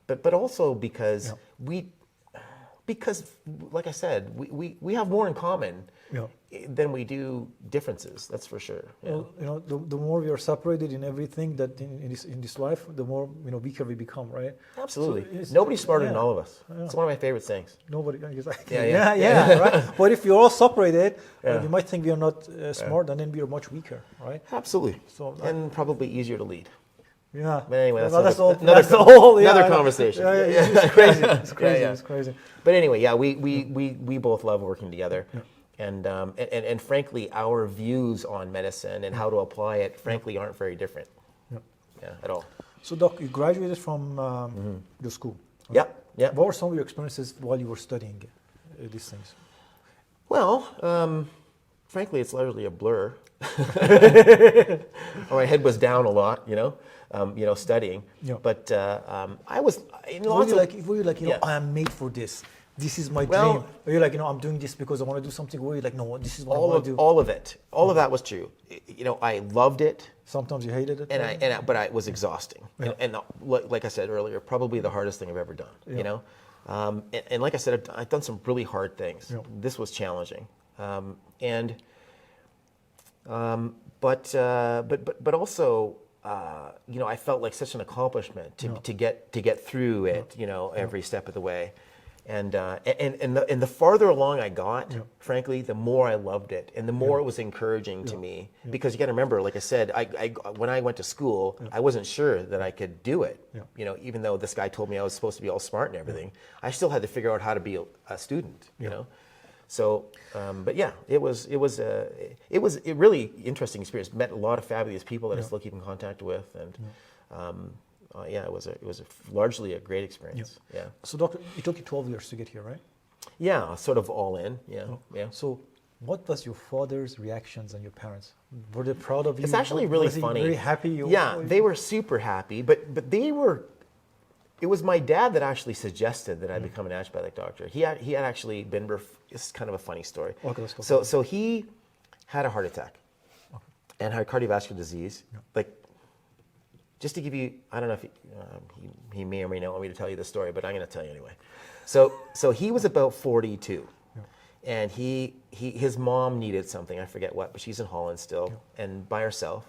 but also because because, like I said, we have more in common than we do differences. That's for sure. Well, the more we are separated in everything that in this life, the more weaker we become, right? Absolutely. So nobody's smarter than all of us. It's one of my favorite things. Nobody. Exactly. Right. But if we're all separated, we might think we are not smart, and then we are much weaker, right? Absolutely. So and probably easier to lead. Yeah. But anyway, that's another conversation. It's crazy. It's crazy. It's crazy. But anyway, we both love working together. And frankly, our views on medicine and how to apply it, frankly, aren't very different. At all. So, Doc, you graduated from your school. Right? Yeah. What were some of your experiences while you were studying these things? Well, frankly, it's largely a blur. My head was down a lot, studying. But I was. Were you like, I am made for this. This is my dream. Or you're like, I'm doing this because I want to do something. Or you're like, no, this is what I want to do. All of it. All of that was true. I loved it. Sometimes you hated it. But it was exhausting. And like I said earlier, probably the hardest thing I've ever done. And like I said, I've done some really hard things. This was challenging. But also, I felt like such an accomplishment to get through it. Every step of the way. And the farther along I got, frankly, the more I loved it, and the more it was encouraging to me. Because you got to remember, like I said, when I went to school, I wasn't sure that I could do it. Even though this guy told me I was supposed to be all smart and everything, I still had to figure out how to be a student. So, but yeah, it was a really interesting experience. Met a lot of fabulous people that I still keep in contact with, and. It was largely a great experience. Yeah. So, Doctor, it took you 12 years to get here, right? Yeah, sort of all in. Yeah. So, what was your father's reactions and your parents? Were they proud of you? It's actually really funny. Very happy. They were super happy, but they were. It was my dad that actually suggested that I become an naturopathic doctor. He had actually been. It's kind of a funny story. Okay, let's go. So he had a heart attack, and had cardiovascular disease, Just to give you, I don't know if he may or may not want me to tell you the story, but I'm going to tell you anyway. So he was about 42, and his mom needed something, I forget what, but she's in Holland still, and by herself,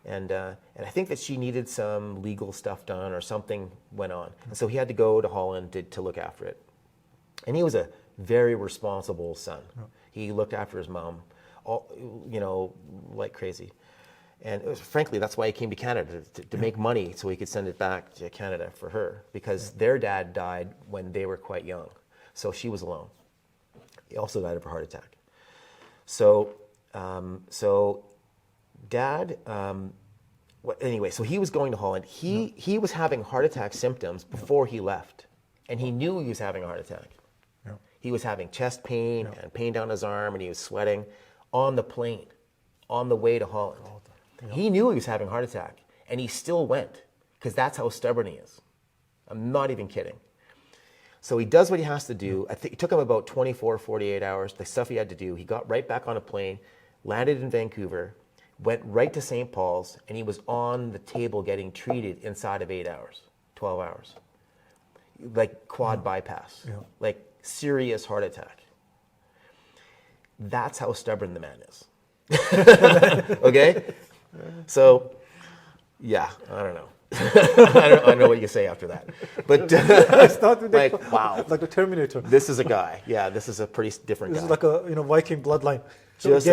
and I think that she needed some legal stuff done or something went on, and so he had to go to Holland to look after it, and he was a very responsible son. He looked after his mom, like crazy. And frankly, that's why he came to Canada, to make money so he could send it back to Canada for her, because their dad died when they were quite young. So she was alone. He also died of a heart attack. So dad, anyway, so he was going to Holland. He was having heart attack symptoms before he left, and he knew he was having a heart attack. He was having chest pain and pain down his arm, and he was sweating on the plane, on the way to Holland. He knew he was having a heart attack, and he still went, because that's how stubborn he is. I'm not even kidding. So he does what he has to do. I think it took him about 24, 48 hours, the stuff he had to do. He got right back on a plane, landed in Vancouver, went right to St. Paul's, and he was on the table getting treated inside of 8 hours, 12 hours. Like quad bypass, like serious heart attack. That's how stubborn the man is. Okay? So, yeah, I don't know. I don't know what you say after that. But wow. Like the Terminator. This is a guy. Yeah, this is a pretty different guy. This is like a Viking bloodline. Just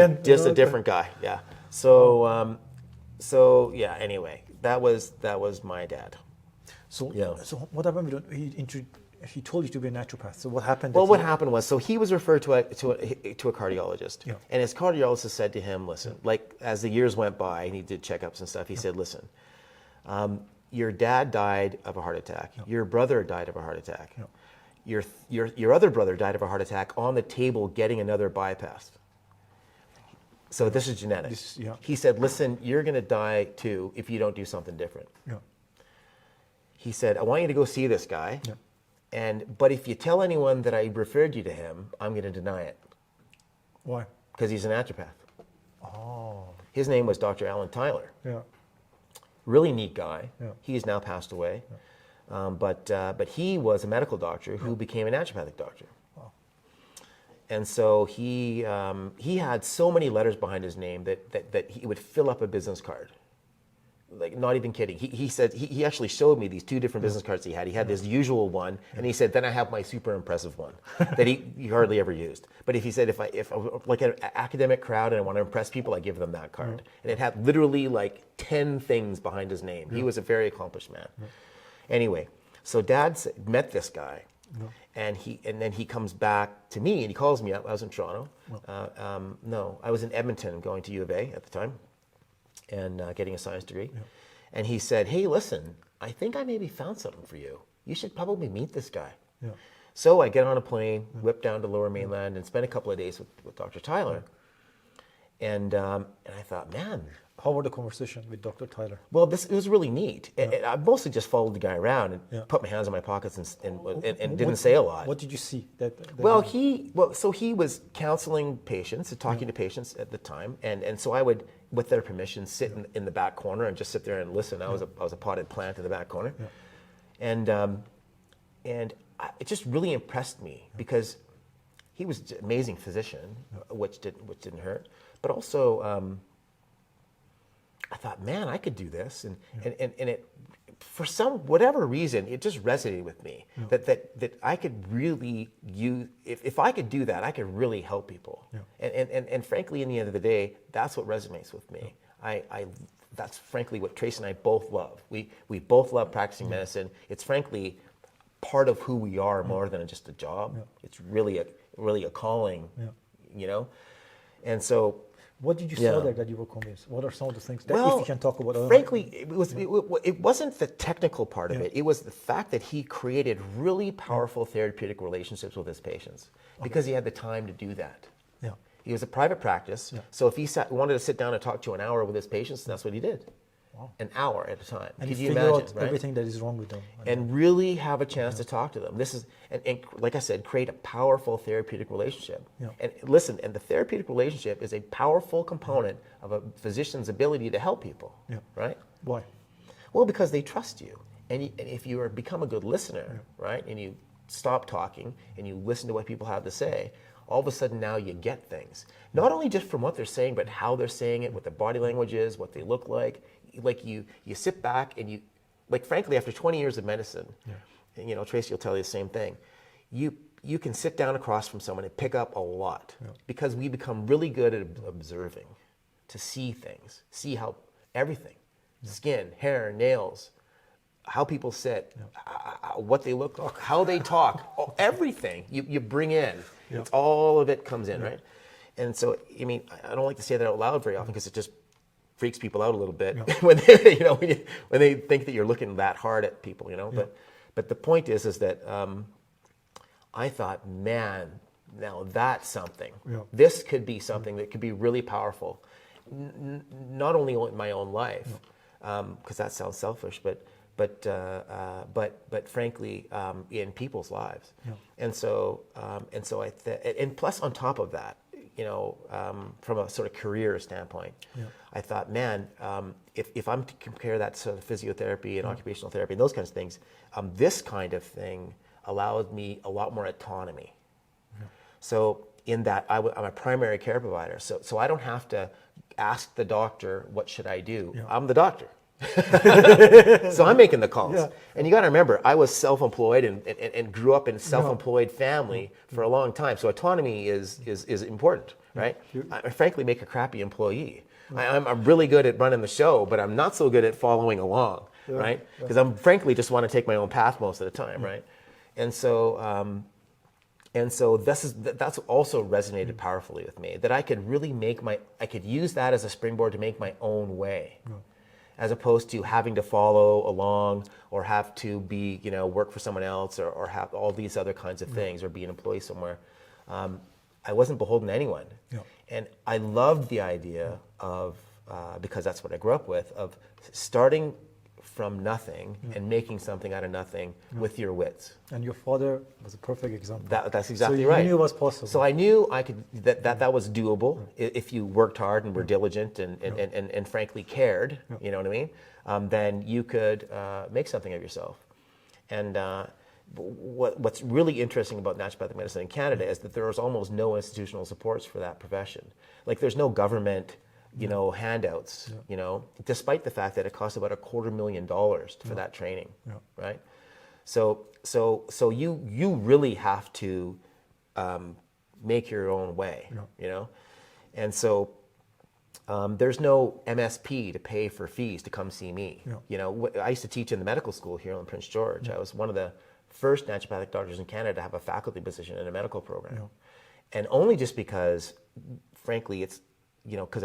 a different guy. Yeah. So yeah. Anyway, that was my dad. So what happened? He told you to be a naturopath. So what happened? Well, what happened was, so he was referred to a cardiologist, Yeah. and his cardiologist said to him, "Listen, like as the years went by, and he did checkups and stuff. He said, listen, your dad died of a heart attack. Yeah. Your brother died of a heart attack. Yeah. Your other brother died of a heart attack on the table getting another bypass. So this is genetic." Yeah. He said, "Listen, you're going to die too if you don't do something different." Yeah. He said, "I want you to go see this guy." Yeah. But if you tell anyone that I referred you to him, I'm going to deny it. Why? Because he's a naturopath. Oh. His name was Dr. Alan Tyler. Yeah. Really neat guy. Yeah. He's now passed away. Yeah. But he was a medical doctor who became a naturopathic doctor. Wow. And so he had so many letters behind his name that he would fill up a business card. Like, not even kidding. He said, he actually showed me these 2 different business cards he had. He had this usual one, and he said, then I have my super impressive one that he hardly ever used. But if I like an academic crowd and I want to impress people, I give them that card. And it had literally like 10 things behind his name. He was a very accomplished man. Anyway, so Dad met this guy, and then he comes back to me and he calls me up. I was in Toronto. No, I was in Edmonton going to U of A at the time. And getting a science degree. Yeah. And he said, "Hey, listen, I think I maybe found something for you. You should probably meet this guy." Yeah. So I get on a plane, whip down to Lower Mainland, and spend a couple of days with Dr. Tyler. And I thought, man. How was the conversation with Dr. Tyler? Well, it was really neat. I mostly just followed the guy around and put my hands in my pockets and didn't say a lot. What did you see? So he was counseling patients, talking to patients at the time, and so I would, with their permission, sit in the back corner and just sit there and listen. I was a potted plant in the back corner, and it just really impressed me because he was an amazing physician, which didn't hurt, but also. I thought, man, I could do this, and it, for whatever reason, it just resonated with me that I could really use. If I could do that, I could really help people. And frankly, in the end of the day, that's what resonates with me. That's frankly what Trace and I both love. We both love practicing medicine. It's frankly part of who we are more than just a job. It's really a calling, you know, and so. What did you saw there that you were convinced? What are some of the things that, if you can talk about? Frankly, it wasn't the technical part of it. It was the fact that he created really powerful therapeutic relationships with his patients because he had the time to do that. Yeah. He was a private practice, so if he wanted to sit down and talk to an hour with his patients, that's what he did. Wow. An hour at a time. And could you imagine out everything that is wrong with them, and really have a chance to talk to them. This is and like I said, create a powerful therapeutic relationship. And listen, and the therapeutic relationship is a powerful component of a physician's ability to help people. Right? Why? Well, because they trust you, and if you become a good listener, right, and you stop talking and you listen to what people have to say, all of a sudden now you get things. Not only just from what they're saying, but how they're saying it, what their body language is, what they look like. Like you sit back and you, like frankly, after 20 years of medicine, and, you know, Tracy will tell you the same thing. You can sit down across from someone and pick up a lot because we become really good at observing, to see things, see how everything, skin, hair, nails, how people sit, what they look like, how they talk, everything you bring in. It's all of it comes in, right? And so, I mean, I don't like to say that out loud very often because it just freaks people out a little bit when they, you know, when they think that you're looking that hard at people, you know. But the point is that I thought, man, now that's something. This could be something that could be really powerful, not only in my own life, because that sounds selfish, but frankly, in people's lives. And so and plus on top of that, you know, from a sort of career standpoint, I thought, man, if I'm to compare that to physiotherapy and occupational therapy and those kinds of things, this kind of thing allowed me a lot more autonomy. So in that, I'm a primary care provider, so I don't have to ask the doctor, what should I do? I'm the doctor. So I'm making the calls. And you got to remember, I was self-employed and grew up in a self-employed family for a long time. So autonomy is important, right? I frankly make a crappy employee. I'm really good at running the show, but I'm not so good at following along, right? Because I'm frankly just want to take my own path most of the time, right? and so that's also resonated powerfully with me, that I could really I could use that as a springboard to make my own way, as opposed to having to follow along or have to be, work for someone else or have all these other kinds of things or be an employee somewhere. I wasn't beholden to anyone. And I loved the idea of, because that's what I grew up with, of starting from nothing and making something out of nothing with your wits. And your father was a perfect example. That's exactly right. So you knew it was possible. So I knew I could that was doable if you worked hard and were diligent and frankly cared. You know what I mean? Then you could make something of yourself. And what's really interesting about naturopathic medicine in Canada is that there is almost no institutional supports for that profession. Like there's no government handouts, despite the fact that it costs about $250,000 for that training, right? So you really have to make your own way, and so there's no MSP to pay for fees to come see me. I used to teach in the medical school here in Prince George. I was one of the first naturopathic doctors in Canada to have a faculty position in a medical program, and only just because, frankly, it's because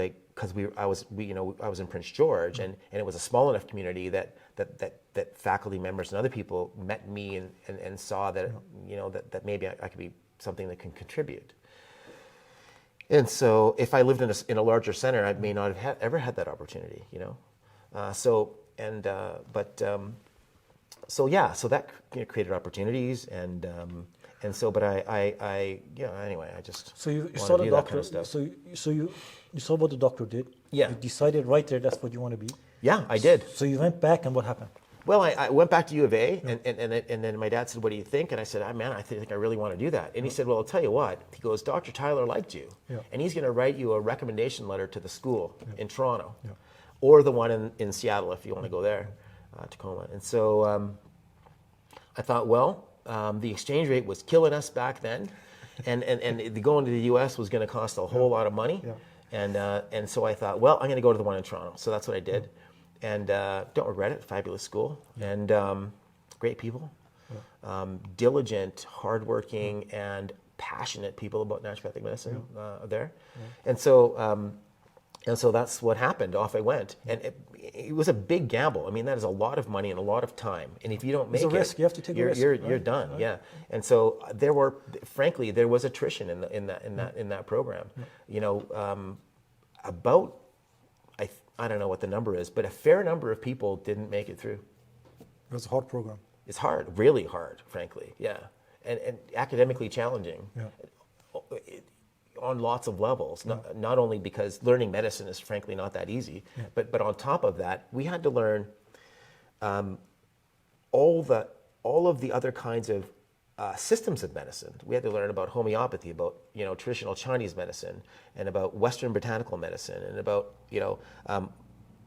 I was in Prince George, and it was a small enough community that faculty members and other people met me and saw that that maybe I could be something that can contribute. And so if I lived in a larger center, I may not have ever had that opportunity. So that created opportunities and so, but anyway, I just so you saw the doctor. Kind of so you saw what the doctor did. Yeah. You decided right there that's what you want to be. Yeah, I did. So you went back, and what happened? Well, I went back to U of A, and then my dad said, "What do you think?" And I said, "Man, I think I really want to do that." And he said, "Well, I'll tell you what." He goes, "Dr. Tyler liked you, and he's going to write you a recommendation letter to the school in Toronto, or the one in Seattle if you want to go there, Tacoma." And so I thought, well. The exchange rate was killing us back then, and going to the U.S. was going to cost a whole lot of money, and so I thought, well, I'm going to go to the one in Toronto. So that's what I did, and don't regret it. Fabulous school and great people, diligent, hardworking, and passionate people about naturopathic medicine there, and so that's what happened. Off I went, and it was a big gamble. I mean, that is a lot of money and a lot of time. And if you don't make it's a risk. You have to take a risk. You're done. Right. Yeah. And so there was attrition in that program. About I don't know what the number is, but a fair number of people didn't make it through. It was a hard program. It's hard, really hard, frankly. Yeah, and academically challenging. Yeah. On lots of levels, not only because learning medicine is frankly not that easy, but on top of that, we had to learn all of the other kinds of systems of medicine. We had to learn about homeopathy, about traditional Chinese medicine, and about Western botanical medicine, and about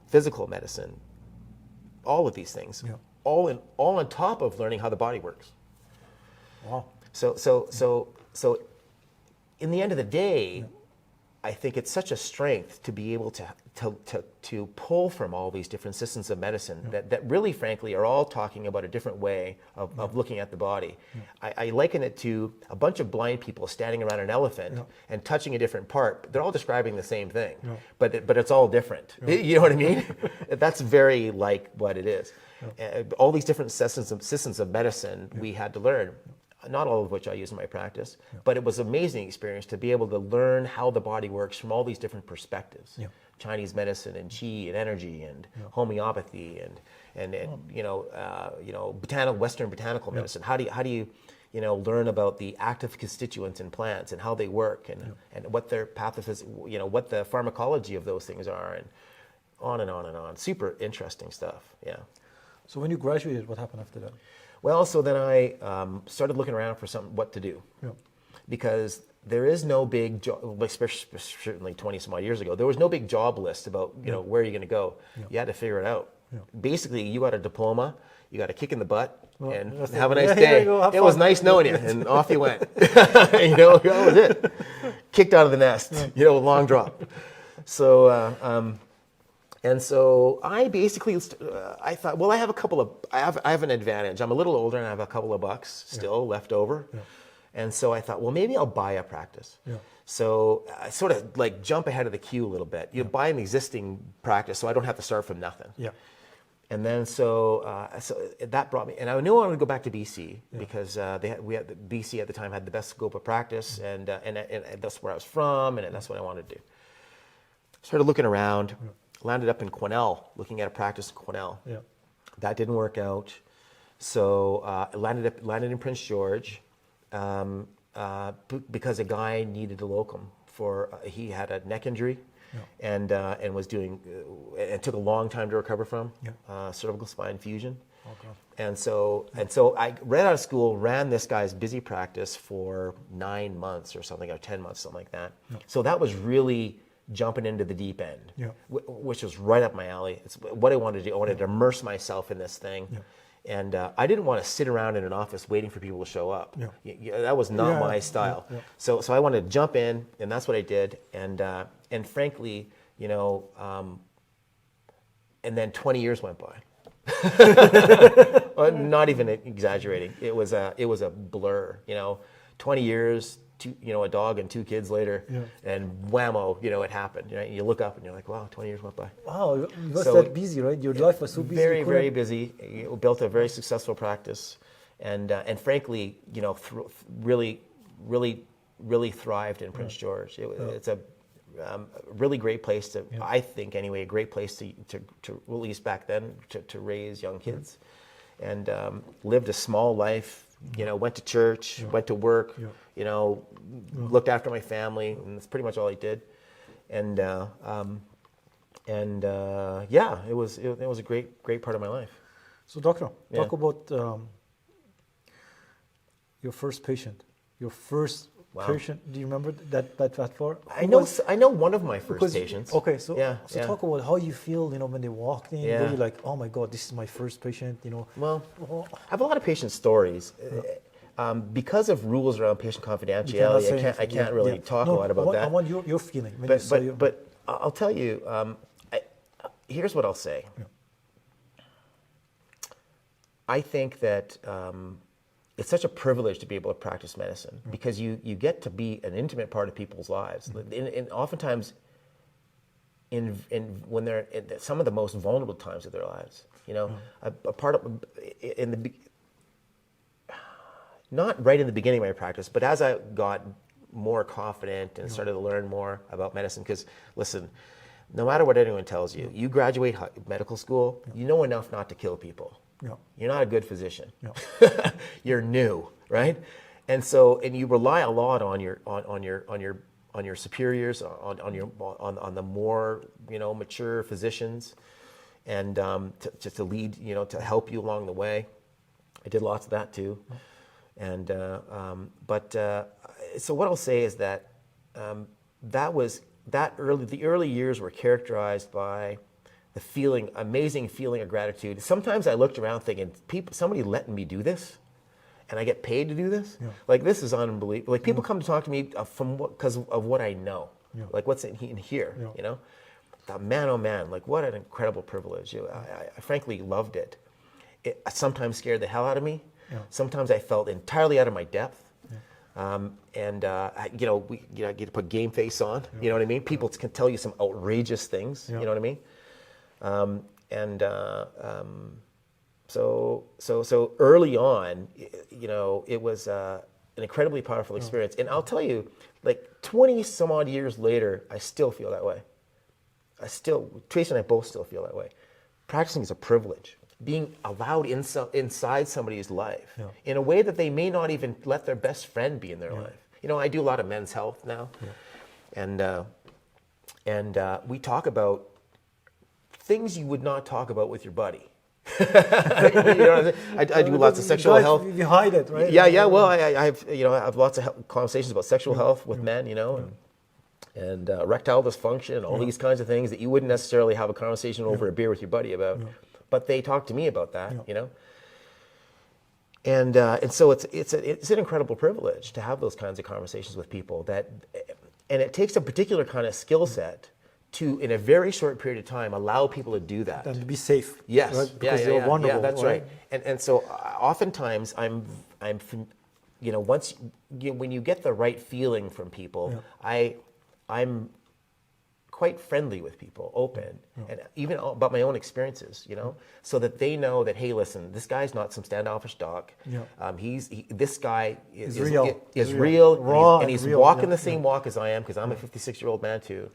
physical medicine. All of these things, all on top of learning how the body works. Wow. So. In the end of the day, I think it's such a strength to be able to pull from all these different systems of medicine that really, frankly, are all talking about a different way of looking at the body. I liken it to a bunch of blind people standing around an elephant and touching a different part. They're all describing the same thing, but it's all different. You know what I mean? That's very like what it is. All these different systems of medicine we had to learn. Not all of which I use in my practice, but it was an amazing experience to be able to learn how the body works from all these different perspectives. Chinese medicine and qi and energy and homeopathy and Western botanical medicine. How do you learn about the active constituents in plants and how they work and what their what the pharmacology of those things are, and on and on and on. Super interesting stuff. Yeah. So when you graduated, what happened after that? Well, so then I started looking around for what to do, because there is no big job, especially certainly 20 some odd years ago, there was no big job list about where you're going to go. You had to figure it out. Basically, you got a diploma, you got a kick in the butt, and have a nice day. It was nice knowing you, and off you went. That was it. Kicked out of the nest, long drop. So And so I basically, I thought, well, I have an advantage. I'm a little older and I have a couple of bucks still left over. Yeah. And so I thought, well, maybe I'll buy a practice. Yeah. So I sort of like jump ahead of the queue a little bit. You buy an existing practice so I don't have to start from nothing. Yeah. And then so that brought me, and I knew I wanted to go back to BC because BC at the time had the best scope of practice, and that's where I was from, and that's what I wanted to do. Started looking around, landed up in Quesnel, looking at a practice in Quesnel. Yeah. That didn't work out, so I landed in Prince George because a guy needed a locum he had a neck injury. Yeah. And was doing, it took a long time to recover from cervical spine fusion. Okay. And so I right out of school ran this guy's busy practice for 9 months or something, or 10 months, something like that. Yeah. So that was really jumping into the deep end, which was right up my alley. It's what I wanted to do. I wanted to immerse myself in this thing. Yeah. And I didn't want to sit around in an office waiting for people to show up. Yeah. That was not my style. Yeah. So I wanted to jump in, and that's what I did. And frankly, and then 20 years went by. Not even exaggerating. It was a blur. 20 years. A dog and 2 kids later, and whammo, it happened. You look up and you're like, wow, 20 years went by. Wow, you was that busy, right? Your life was so busy. Very, very busy. You built a very successful practice, and frankly, really, really, really thrived in Prince George. It's a really great place to, I think anyway, a great place to at least back then, to raise young kids, and lived a small life. Went to church, went to work, looked after my family, and that's pretty much all I did. And it was a great part of my life. So, doctor, talk about your first patient. Your first patient. Do you remember that far? I know one of my first patients. Okay, so talk about how you feel. When they walked in, were you like, oh my God, this is my first patient? Well, I have a lot of patient stories. Because of rules around patient confidentiality, I can't really talk a lot about that. I want your feeling. But I'll tell you, here's what I'll say. Yeah. I think that it's such a privilege to be able to practice medicine because you get to be an intimate part of people's lives. And oftentimes, when they're in some of the most vulnerable times of their lives, a part of not right in the beginning of my practice, but as I got more confident and started to learn more about medicine, because listen, no matter what anyone tells you, you graduate medical school, you know enough not to kill people. Yeah. You're not a good physician. Yeah. You're new, right? And you rely a lot on your superiors, on the more mature physicians, and to lead, to help you along the way. I did lots of that too. And so what I'll say is that the early years were characterized by the amazing feeling of gratitude. Sometimes I looked around thinking, somebody letting me do this, and I get paid to do this. Yeah. Like, this is unbelievable. Like, people come to talk to me because of what I know. Yeah. Like, what's in here. Yeah. Thought, man, oh man, like, what an incredible privilege. I frankly loved it. It sometimes scared the hell out of me. Yeah. Sometimes I felt entirely out of my depth, I get to put game face on. Yeah. You know what I mean? People can tell you some outrageous things. Yeah. You know what I mean? So early on, it was an incredibly powerful experience. And I'll tell you, like 20 some odd years later, I still feel that way. Tracy and I both still feel that way. Practicing is a privilege. Being allowed inside somebody's life in a way that they may not even let their best friend be in their life. I do a lot of men's health now, and we talk about things you would not talk about with your buddy. I do lots of sexual health. You hide it, right? Yeah. Well, I have lots of conversations about sexual health with men, and erectile dysfunction and all these kinds of things that you wouldn't necessarily have a conversation over a beer with your buddy about. But they talk to me about that, and so it's an incredible privilege to have those kinds of conversations with people and it takes a particular kind of skill set to, in a very short period of time, allow people to do that. And to be safe. Yes. Right? Because they're vulnerable. Yeah, that's right. And so oftentimes once when you get the right feeling from people, I'm quite friendly with people, open, and even about my own experiences, so that they know that, hey, listen, this guy's not some standoffish doc. This guy is real, raw, and he's real, walking the same walk as I am, because I'm a 56-year-old man too,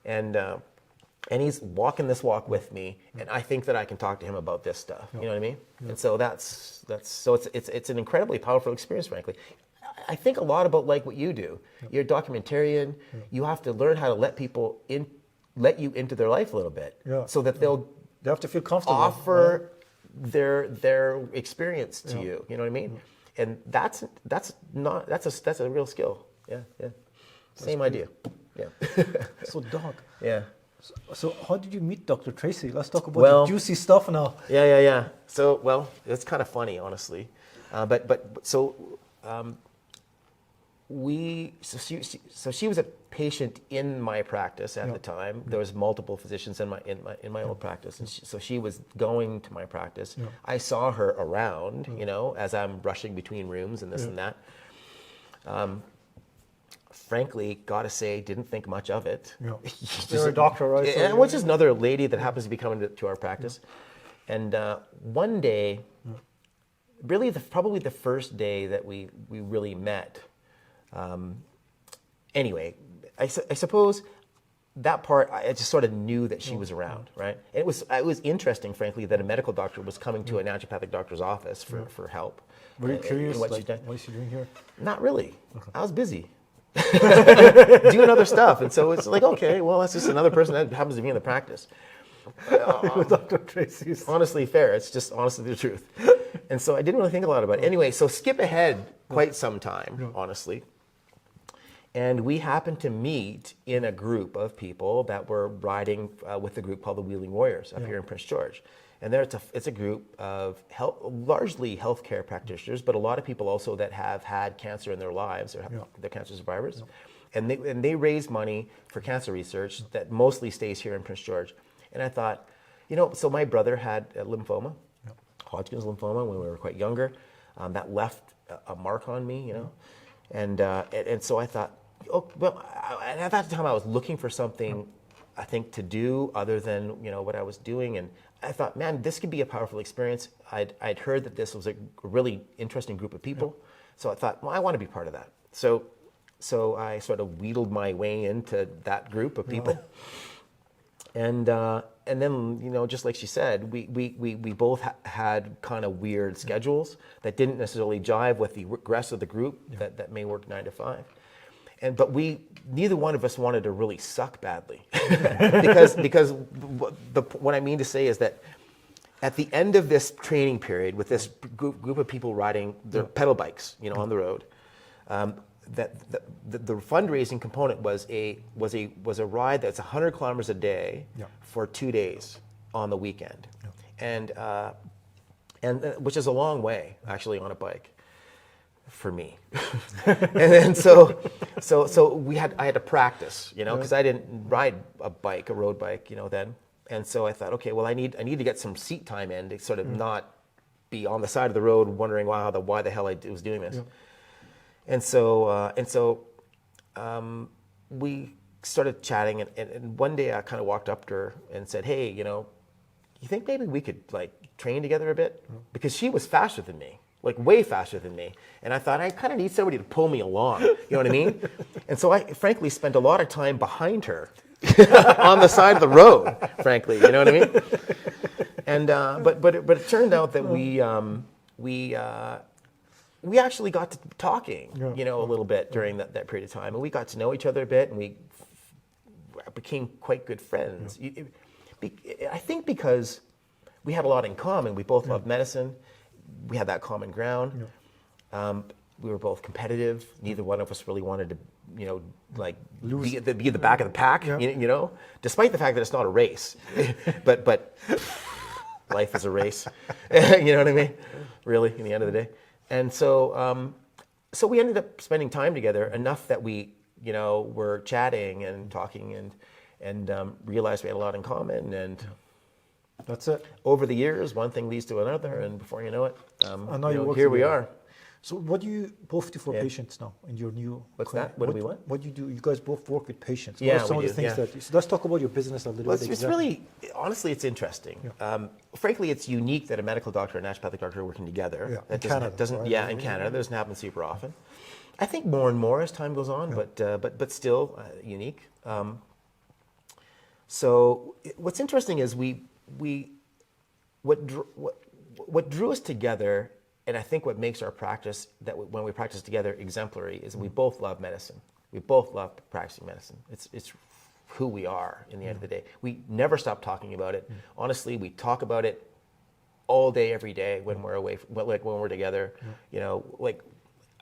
and he's walking this walk with me, and I think that I can talk to him about this stuff. You know what I mean? And so it's an incredibly powerful experience, frankly. I think a lot about like what you do. You're a documentarian. You have to learn how to let people let you into their life a little bit, so that they have to feel comfortable. Offer their experience to you. You know what I mean? And that's a real skill. Yeah. Same idea. Yeah. So, Doc. Yeah. So how did you meet Dr. Tracy? Let's talk about the juicy stuff now. Yeah. So, it's kind of funny, honestly. She was a patient in my practice at the time. There was multiple physicians in my old practice, and so she was going to my practice. I saw her around, as I'm rushing between rooms and this and that. Frankly, gotta say, didn't think much of it. You're a doctor, right? And which is another lady that happens to be coming to our practice. And one day, really probably the first day that we really met. Anyway, I suppose that part, I just sort of knew that she was around, right? And it was interesting, frankly, that a medical doctor was coming to a naturopathic doctor's office for help. Were you curious? What is she doing here? Not really. I was busy. Doing other stuff, and so it's like, okay, well, that's just another person that happens to be in the practice. Dr. Tracy's. Honestly, fair. It's just honestly the truth. And so I didn't really think a lot about it. Anyway, so skip ahead quite some time, honestly. And we happened to meet in a group of people that were riding with a group called the Wheeling Warriors up here in Prince George. And it's a group of largely healthcare practitioners, but a lot of people also that have had cancer in their lives, or they're cancer survivors. And they raise money for cancer research that mostly stays here in Prince George. And I thought, so my brother had lymphoma, Hodgkin's lymphoma, when we were quite younger. That left a mark on me, and so I thought, and at that time I was looking for something, I think, to do other than what I was doing, and I thought, man, this could be a powerful experience. I'd heard that this was a really interesting group of people, so I thought, well, I want to be part of that. So I sort of wheedled my way into that group of people, and then just like she said, we both had kind of weird schedules that didn't necessarily jive with the rest of the group that may work 9 to 5. But neither one of us wanted to really suck badly, because what I mean to say is that at the end of this training period, with this group of people riding their pedal bikes, on the road, that the fundraising component was a ride that's 100 kilometers a day for 2 days on the weekend, and which is a long way actually on a bike. For me, and then so I had to practice, because I didn't ride a road bike, then, and so I thought, okay, well, I need to get some seat time in to sort of not be on the side of the road wondering why the hell I was doing this, and so we started chatting, and one day I kind of walked up to her and said, hey, you think maybe we could train together a bit, because she was faster than me. Way faster than me. And I thought, I kind of need somebody to pull me along. You know what I mean? And so I frankly spent a lot of time behind her on the side of the road, frankly. You know what I mean? And but it turned out that we actually got to talking, a little bit during that period of time. And we got to know each other a bit, and we became quite good friends. I think because we had a lot in common. We both loved medicine. We had that common ground. We were both competitive. Neither one of us really wanted to, be at the back of the pack. Despite the fact that it's not a race, but life is a race. You know what I mean? Really, in the end of the day. And so we ended up spending time together enough that we, were chatting and talking, and realized we had a lot in common. And that's it. Over the years, one thing leads to another, and before you know it, here we are. So what do you both do for patients now in your new What's clinic? that? What do we want? What do you do? You guys both work with patients. Yeah, what are some we of the do, things that so let's talk about your business a little bit. It's really, honestly, it's interesting. Yeah. Frankly, it's unique that a medical doctor and a naturopathic doctor are working together. Yeah. That doesn't right? Yeah, in Canada, that doesn't happen super often. I think more and more as time goes on, but still unique. So what's interesting is what drew us together, and I think what makes our practice, that when we practice together, exemplary, is we both love medicine. We both love practicing medicine. It's who we are in the end of the day. We never stop talking about it. Honestly, we talk about it all day, every day when we're away, when we're together.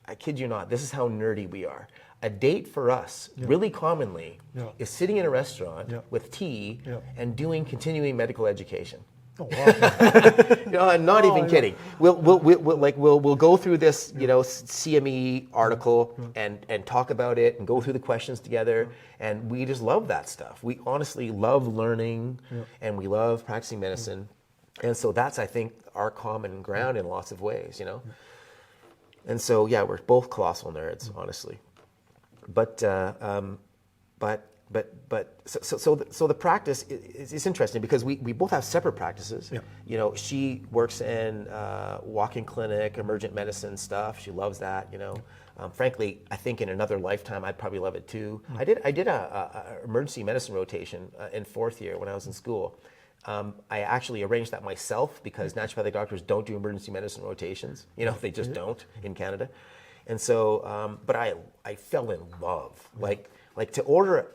I kid you not, this is how nerdy we are. A date for us, really commonly, is sitting in a restaurant with tea and doing continuing medical education. Oh, wow. I'm not even kidding. We'll go through this, CME article and talk about it and go through the questions together, and we just love that stuff. We honestly love learning, and we love practicing medicine, and so that's, I think, our common ground in lots of ways, And so we're both colossal nerds, honestly, but so the practice is interesting because we both have separate practices. Yeah. She works in walk-in clinic, emergent medicine stuff. She loves that. Frankly, I think in another lifetime I'd probably love it too. I did a emergency medicine rotation in 4th year when I was in school. I actually arranged that myself because naturopathic doctors don't do emergency medicine rotations. They just don't in Canada. And so, but I fell in love. Like to order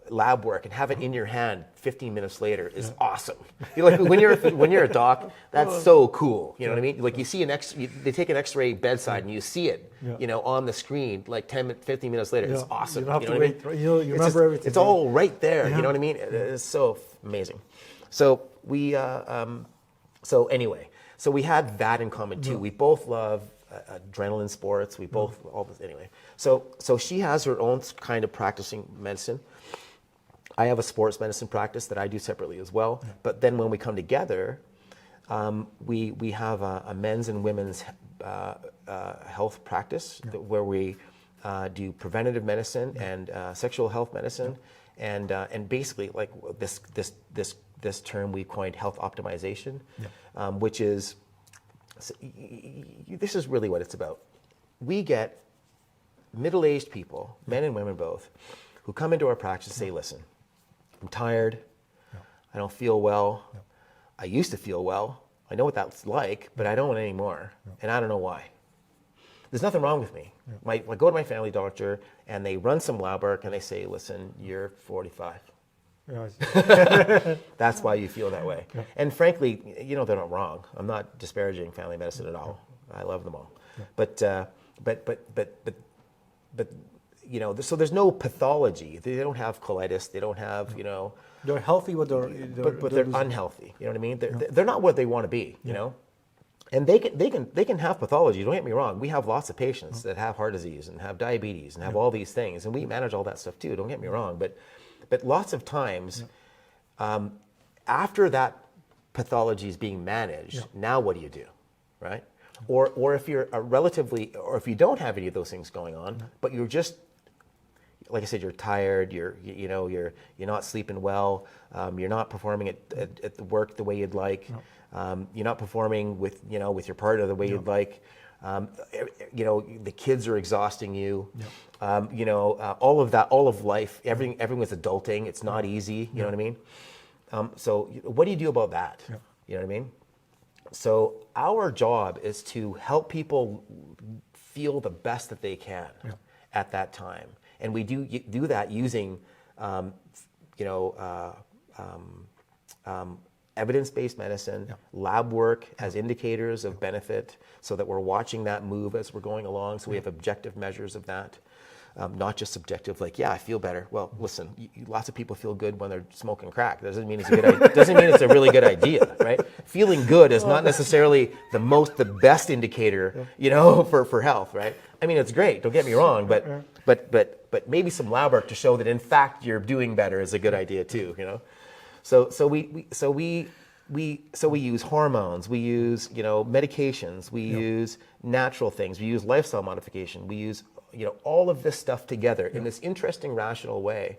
lab work and have it in your hand 15 minutes later is awesome. When you're a doc, that's so cool. You know what I mean? Like you see they take an X-ray bedside and you see it, on the screen like 15 minutes later. It's awesome. You don't have to wait. You remember everything. It's all right there. You know what I mean? It's so amazing. So we, so we had that in common too. We both love adrenaline sports. We both all this anyway. So she has her own kind of practicing medicine. I have a sports medicine practice that I do separately as well. But then when we come together, we have a men's and women's health practice where we do preventative medicine and sexual health medicine, and basically like this term we coined health optimization, which is. So this is really what it's about. We get middle-aged people, men and women both, who come into our practice and say, listen, I'm tired, I don't feel well, I used to feel well, I know what that's like, but I don't anymore, and I don't know why. There's nothing wrong with me. I go to my family doctor, and they run some lab work, and they say, listen, you're 45. That's why you feel that way. And frankly, they're not wrong. I'm not disparaging family medicine at all. I love them all. But so there's no pathology. They don't have colitis. They don't have, They're healthy, but they're unhealthy. You know what I mean? They're not what they want to be. And they can have pathology. Don't get me wrong. We have lots of patients that have heart disease and have diabetes and have all these things, and we manage all that stuff too. Don't get me wrong, but lots of times, after that pathology is being managed, now what do you do, right? Or if you're if you don't have any of those things going on, but you're just, like I said, you're tired, you're not sleeping well, you're not performing at the work the way you'd like, you're not performing with your partner the way you'd like. The kids are exhausting you. All of that, all of life, everyone's adulting. It's not easy. You know what I mean? So what do you do about that? You know what I mean? So our job is to help people feel the best that they can at that time, and we do that using, evidence-based medicine, lab work as indicators of benefit, so that we're watching that move as we're going along. So we have objective measures of that. not just subjective, like, yeah, I feel better. Well, listen, lots of people feel good when they're smoking crack. Doesn't mean it's a good doesn't mean it's a really good idea, right? Feeling good is not necessarily the best indicator, for health, right? I mean, it's great. Don't get me wrong, but maybe some lab work to show that in fact you're doing better is a good idea too, So we use hormones, we use medications, we use natural things, we use lifestyle modification, we use all of this stuff together in this interesting rational way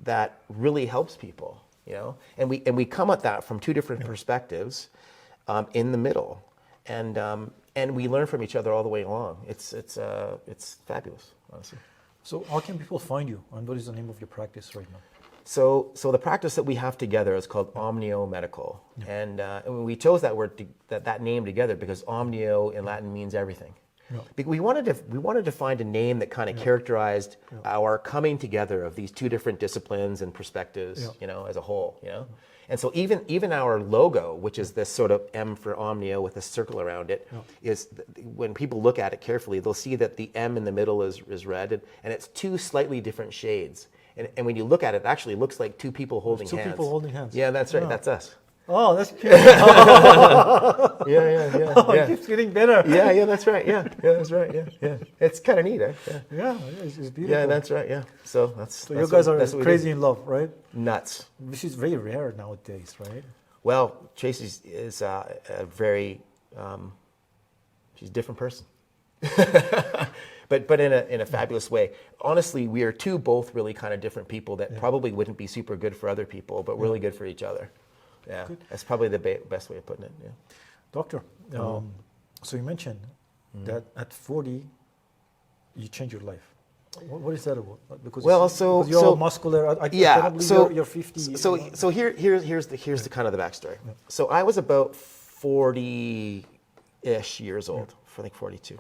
that really helps people, and we come at that from two different perspectives in the middle, and we learn from each other all the way along. It's fabulous, honestly. So how can people find you, and what is the name of your practice right now? So the practice that we have together is called Omnio Medical, and we chose that word, that name together because Omnio in Latin means everything. We wanted to find a name that kind of characterized our coming together of these two different disciplines and perspectives, as a whole, And so even our logo, which is this sort of M for Omnio with a circle around it, is when people look at it carefully, they'll see that the M in the middle is red, and it's two slightly different shades. And when you look at it, it actually looks like two people holding hands. Two people holding hands. Yeah, that's right. That's us. Oh, that's cute. Yeah. It keeps getting better. Yeah, that's right. Yeah, that's right. Yeah. It's kind of neat, eh? Yeah, it's beautiful. Yeah, that's right. Yeah. So you guys are crazy in love, right? Nuts. Which is very rare nowadays, right? Well, Tracy is a very, she's a different person. But in a fabulous way. Honestly, we are both really kind of different people that probably wouldn't be super good for other people, but really good for each other. Yeah, good. That's probably the best way of putting it. Yeah. Doctor, so you mentioned that at 40, you changed your life. What is that about? Because you're all muscular. I cannot believe you're 50. So here's the kind of the backstory. Yeah. So I was about 40-ish years old, I think 42.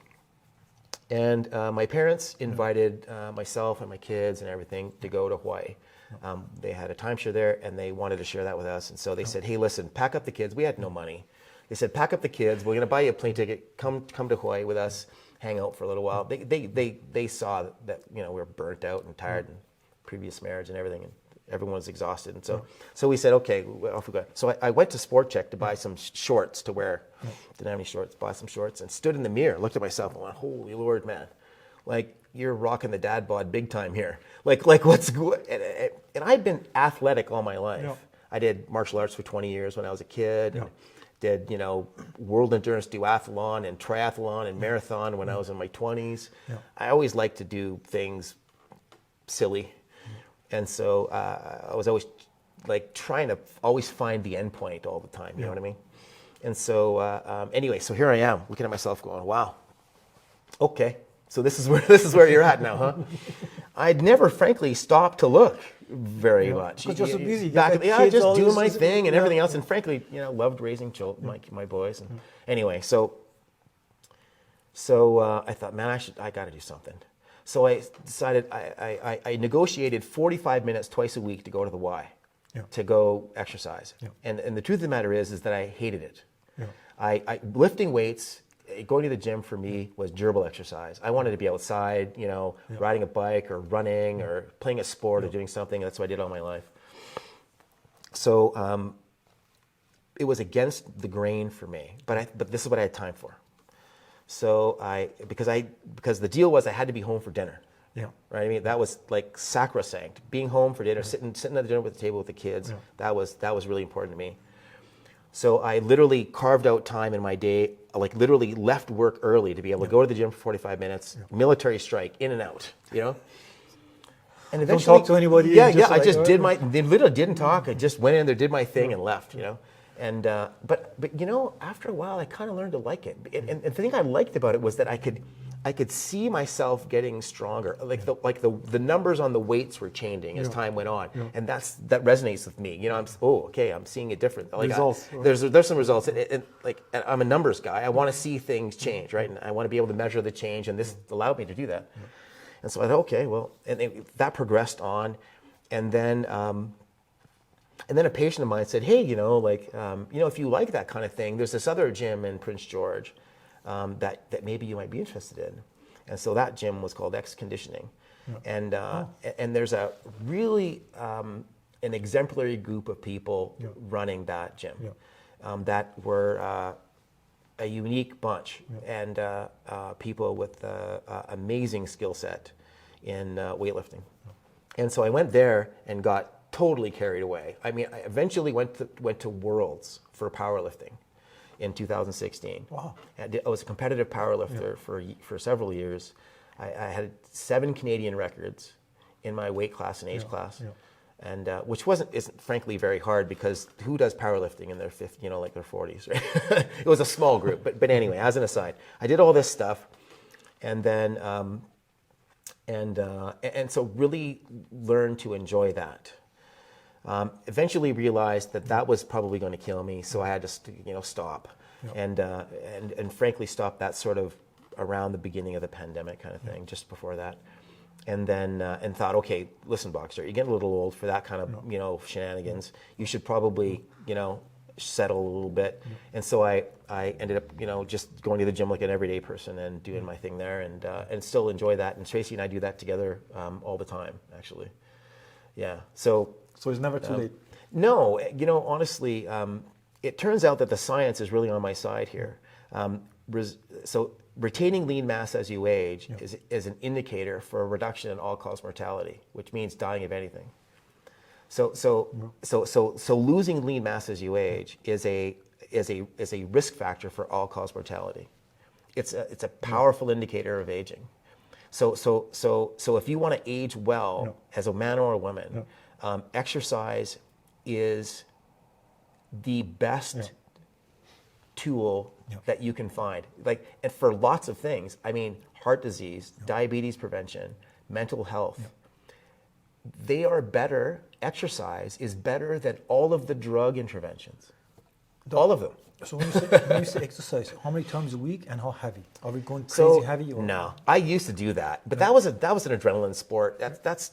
And my parents invited myself and my kids and everything to go to Hawaii. They had a timeshare there, and they wanted to share that with us. And so they said, hey, listen, pack up the kids. We had no money. They said, pack up the kids. We're going to buy you a plane ticket. Come to Hawaii with us. Hang out for a little while. They saw that we were burnt out and tired and previous marriage and everything, and everyone was exhausted. And so we said, okay, off we go. So I went to Sport Check to buy some shorts to wear. Didn't have any shorts. Bought some shorts and stood in the mirror, looked at myself, and went, holy Lord, man, like you're rocking the dad bod big time here. Like what's good? And I'd been athletic all my life. Yeah. I did martial arts for 20 years when I was a kid. Yeah. And did world endurance duathlon and triathlon and marathon when I was in my 20s. Yeah. I always liked to do things silly. And so I was always like trying to always find the end point all the time. You know what I mean? And so anyway, so here I am looking at myself going, wow, okay. So this is where you're at now, huh? I'd never, frankly, stopped to look very much. Because you're so busy. I just do my thing and everything else, and frankly, loved raising children, my boys. And anyway, so I thought, man, I got to do something. So I decided I negotiated 45 minutes twice a week to go to the Y, to go exercise. Yeah. And the truth of the matter is that I hated it. Yeah. I lifting weights. Going to the gym for me was gerbil exercise. I wanted to be outside, riding a bike or running or playing a sport or doing something. That's what I did all my life. So it was against the grain for me, but this is what I had time for. So because the deal was I had to be home for dinner. Yeah. Right. I mean, that was like sacrosanct. Being home for dinner, sitting at the dinner with the table with the kids. Yeah. That was really important to me. So I literally carved out time in my day, like literally left work early to be able to go to the gym for 45 minutes, military strike, in and out, And eventually, don't talk to anybody. Yeah. I just they literally didn't talk. I just went in there, did my thing, and left. And but after a while, I kind of learned to like it. And the thing I liked about it was that I could see myself getting stronger. The numbers on the weights were changing as time went on, and that resonates with me. I'm seeing it different. Results. There's some results, and I'm a numbers guy. I want to see things change, right? And I want to be able to measure the change, and this allowed me to do that. And so I thought, okay, well, and that progressed on, and then a patient of mine said, hey, if you like that kind of thing, there's this other gym in Prince George that maybe you might be interested in. And so that gym was called X Conditioning. and there's a really an exemplary group of people running that gym that were a unique bunch and people with amazing skill set in weightlifting. And so I went there and got totally carried away. I mean, I eventually went to Worlds for powerlifting in 2016. Wow. I was a competitive powerlifter for several years. I had 7 Canadian records in my weight class and age class. And which isn't frankly very hard, because who does powerlifting in their their 40s, right? It was a small group, but anyway, as an aside, I did all this stuff, and then and so really learned to enjoy that. Eventually realized that was probably going to kill me, so I had to stop, and frankly stopped that sort of around the beginning of the pandemic kind of thing, just before that. And then and thought, okay, listen, Boxtart, you're getting a little old for that kind of shenanigans. You should probably settle a little bit. And so I ended up just going to the gym like an everyday person and doing my thing there, and still enjoy that. And Tracy and I do that together all the time, actually. Yeah. So it's never too late. No, honestly, it turns out that the science is really on my side here. So retaining lean mass as you age is an indicator for a reduction in all-cause mortality, which means dying of anything. So losing lean mass as you age is a risk factor for all-cause mortality. It's a powerful indicator of aging. So if you want to age well as a man or a woman, exercise is the best tool that you can find, and for lots of things. I mean, heart disease, diabetes prevention, mental health. They are better. Exercise is better than all of the drug interventions. All of them. So when you say exercise, how many times a week and how heavy? Are we going crazy heavy? Or? No, I used to do that, but that was an adrenaline sport. That's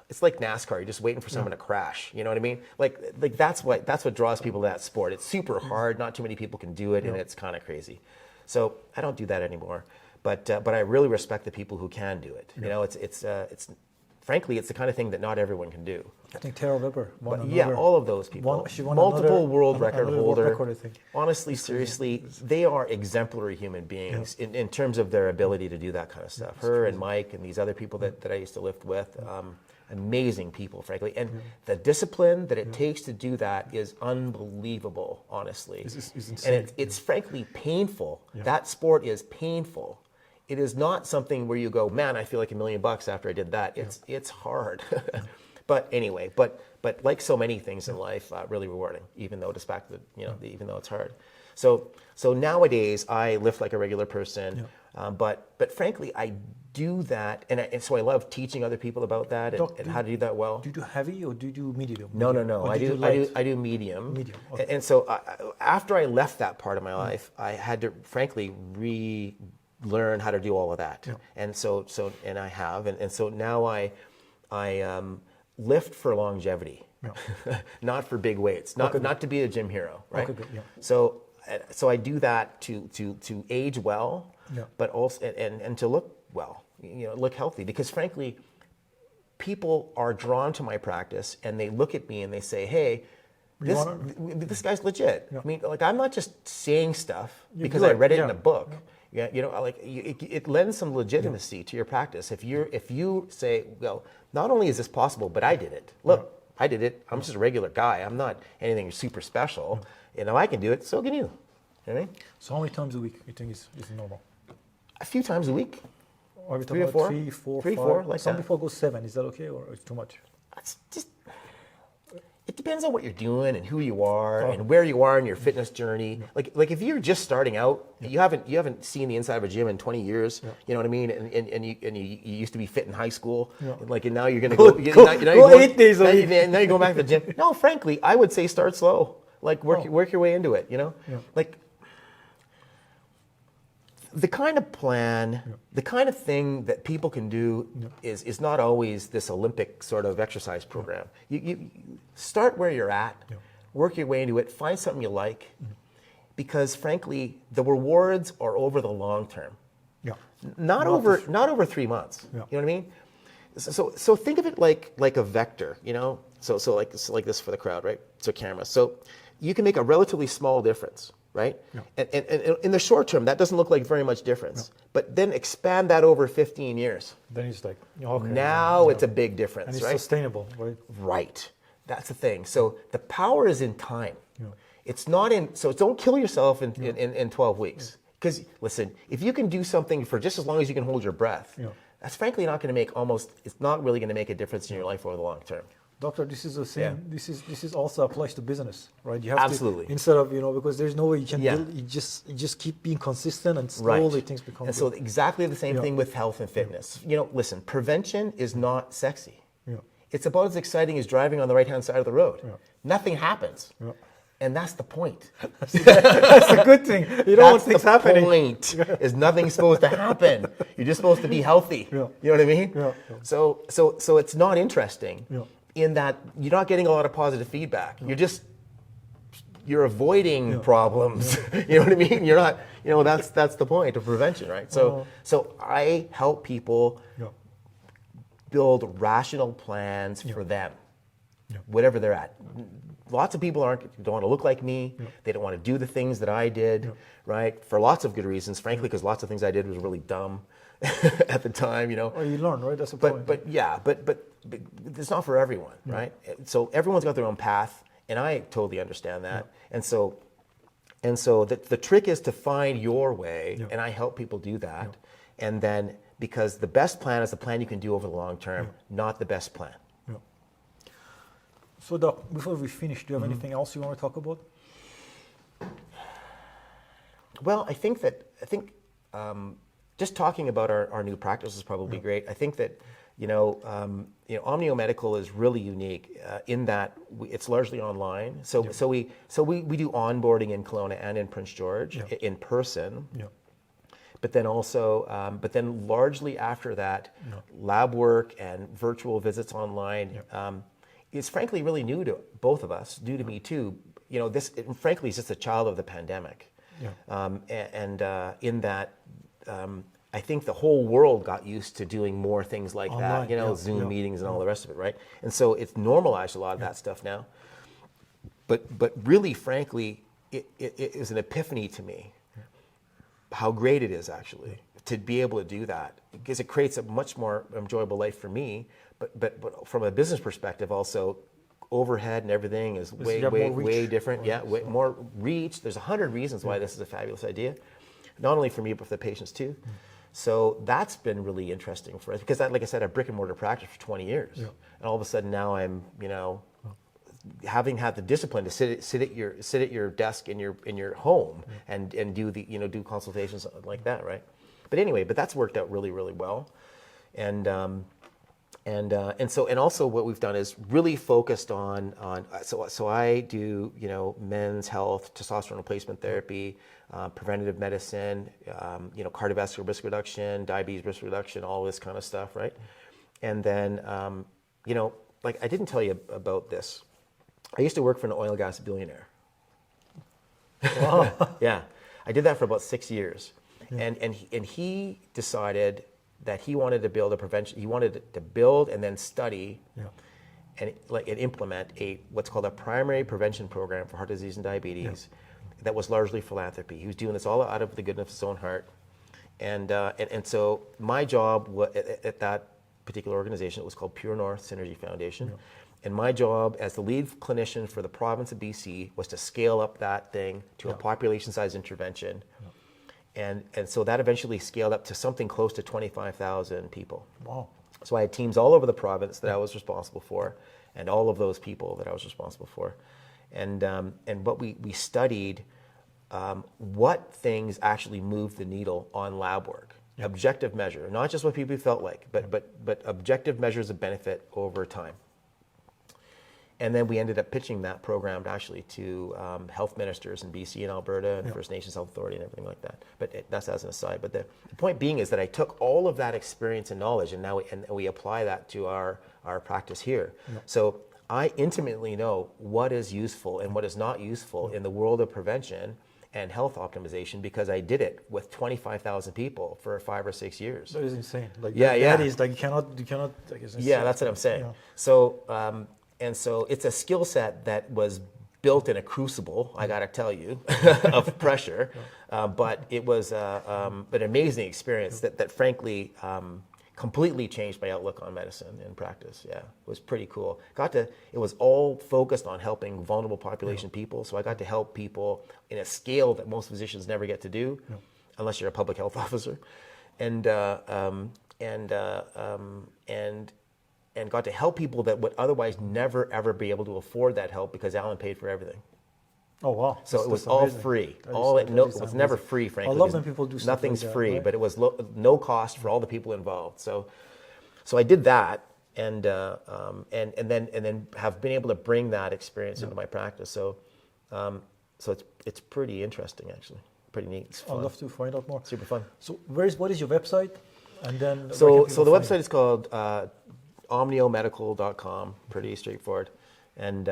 it's like NASCAR. You're just waiting for someone to crash. You know what I mean? Like that's what draws people to that sport. It's super hard. Not too many people can do it, and it's kind of crazy. So I don't do that anymore. But I really respect the people who can do it. It's frankly, it's the kind of thing that not everyone can do. I think Tara Weber. All of those people. Multiple world record holder. Honestly, seriously, they are exemplary human beings in terms of their ability to do that kind of stuff. Her and Mike and these other people that I used to lift with. Amazing people, frankly. And the discipline that it takes to do that is unbelievable, honestly. It's insane. And it's frankly painful. That sport is painful. It is not something where you go, man, I feel like $1 million after I did that. It's hard. But anyway, but like so many things in life, really rewarding, even though even though it's hard. So nowadays I lift like a regular person, but frankly I do that, and so I love teaching other people about that and how to do that well. Do you do heavy or do you do medium? No. I do medium. Medium. Okay. And so after I left that part of my life, I had to frankly relearn how to do all of that. And so I have, and so now I lift for longevity, not for big weights, not to be a gym hero, right? Okay, good, So I do that to age well, but also and to look well, look healthy, because frankly, people are drawn to my practice and they look at me and they say, hey, this guy's legit. I mean, I'm not just saying stuff because I read it in a book. It lends some legitimacy to your practice. If you say, well, not only is this possible, but I did it. Look, I did it. I'm just a regular guy. I'm not anything super special. I can do it. So can you. You know what I mean? So how many times a week you think is normal? A few times a week. Are we 3 or 4? 3, 4, 3, 5? 4, like Some that. people go 7. Is that okay, or it's too much? It's just. It depends on what you're doing and who you are and where you are in your fitness journey. Like if you're just starting out, you haven't seen the inside of a gym in 20 years. You know what I mean? And you used to be fit in high school. And now you're gonna go. Go 8 days a week. Now you go back to the gym. No, frankly, I would say start slow. Work your way into it. The kind of plan, the kind of thing that people can do is not always this Olympic sort of exercise program. You start where you're at, work your way into it, find something you like, because frankly, the rewards are over the long term. Not over 3 months. You know what I mean? So think of it like a vector, you know. So like this for the crowd, right? So camera. So you can make a relatively small difference, right? Yeah. And in the short term, that doesn't look like very much difference. Yeah. But then expand that over 15 years. Then it's like, okay. Now it's a big difference, and it's right? Sustainable, right? Right. That's the thing. So the power is in time. Yeah. It's not in. So don't kill yourself in 12 weeks. Because listen, if you can do something for just as long as you can hold your breath, that's frankly not going to make it's not really going to make a difference in your life over the long term. Doctor, this is the same. Yeah. This is also applies to business, right? You have Absolutely. to, instead of, because there's no way you can build, you just keep being consistent and slowly things become. And so exactly the same thing with health and fitness. Listen, prevention is not sexy. Yeah. It's about as exciting as driving on the right-hand side of the road. Yeah. Nothing happens. Yeah. And that's the point. That's a good thing. You don't want things happening. That's the point. Is nothing's supposed to happen. You're just supposed to be healthy. Yeah. You know what I mean? Yeah. So it's not interesting in that you're not getting a lot of positive feedback. You're avoiding problems. You know what I mean? You're not. That's the point of prevention, right? So I help people build rational plans for them, whatever they're at. Lots of people don't want to look like me. They don't want to do the things that I did, right? For lots of good reasons, frankly, because lots of things I did was really dumb at the time, Or you learn, right? That's the point. But it's not for everyone, right? So everyone's got their own path, and I totally understand that. And so the trick is to find your way, and I help people do that. And then, because the best plan is the plan you can do over the long term, not the best plan. So, Doc, before we finish, do you have anything else you want to talk about? Well, I think just talking about our new practice is probably great. I think that Omnio Medical is really unique in that it's largely online. So we do onboarding in Kelowna and in Prince George in person. But then largely after that, lab work and virtual visits online. It's frankly really new to both of us, new to me too. This frankly is just a child of the pandemic. In that, I think the whole world got used to doing more things like online, that, Zoom meetings and all the rest of it, right? And so it's normalized a lot of that stuff now. But really, frankly, it is an epiphany to me how great it is actually to be able to do that, because it creates a much more enjoyable life for me. But from a business perspective, also overhead and everything is way different. More reach. There's 100 reasons why this is a fabulous idea, not only for me but for the patients too. So that's been really interesting for us because, like I said, a brick and mortar practice for 20 years, and all of a sudden now I'm having had the discipline to sit at your desk in your home and do do consultations like that, right? But anyway, that's worked out really, really well, and also what we've done is really focused on so I do men's health, testosterone replacement therapy, preventative medicine, cardiovascular risk reduction, diabetes risk reduction, all this kind of stuff, right? And then like I didn't tell you about this. I used to work for an oil and gas billionaire. Wow. Yeah, I did that for about 6 years, and he decided that he wanted to build he wanted to build and then study and implement what's called a primary prevention program for heart disease and diabetes that was largely philanthropy. He was doing this all out of the goodness of his own heart. And so my job at that particular organization, it was called Pure North Synergy Foundation. And my job as the lead clinician for the province of BC was to scale up that thing to a population size intervention. And so that eventually scaled up to something close to 25,000 people. Wow. So I had teams all over the province that I was responsible for, and all of those people that I was responsible for. And what we studied, what things actually moved the needle on lab work. Objective measure, not just what people felt like, but objective measures of benefit over time. And then we ended up pitching that program actually to health ministers in BC and Alberta and First Nations Health Authority and everything like that. But that's as an aside. But the point being is that I took all of that experience and knowledge and now we apply that to our practice here. So I intimately know what is useful and what is not useful in the world of prevention. and health optimization because I did it with 25,000 people for 5 or 6 years. That is insane. Like Yeah, that is like you cannot. Like, it's Yeah, that's what I'm saying. Yeah. So, and so it's a skill set that was built in a crucible, I got to tell you, of pressure. But it was an amazing experience that frankly, completely changed my outlook on medicine and practice. Yeah, it was pretty cool. It was all focused on helping vulnerable population people. So I got to help people in a scale that most physicians never get to do, unless you're a public health officer, and got to help people that would otherwise never ever be able to afford that help because Alan paid for everything. Oh wow! So it was all free. It was never free, frankly. I love when people do stuff Nothing's like that, free, right? but it was no cost for all the people involved. So I did that, and then have been able to bring that experience into my practice. So it's pretty interesting, actually. Pretty neat. It's fun. I'd love to find out more. Super fun. So what is your website? And then so the website is called omniomedical.com. Pretty straightforward. And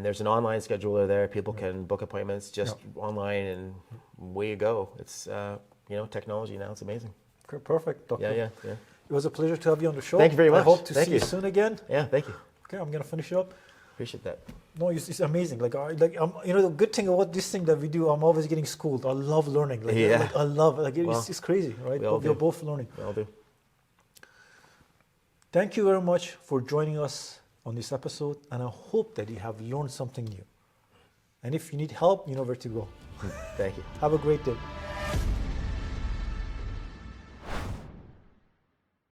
there's an online scheduler there. People can book appointments just online, and away you go. It's technology now. It's amazing. Okay, perfect, Doctor. Yeah. It was a pleasure to have you on the show. Thank you very much. I hope to see you soon again. Yeah, thank you. Okay, I'm gonna finish it up. Appreciate that. No, it's amazing. The good thing about this thing that we do, I'm always getting schooled. I love learning. I love it's crazy, right? We're both learning. We all do. Thank you very much for joining us on this episode, and I hope that you have learned something new. And if you need help, you know where to go. Thank you. Have a great day.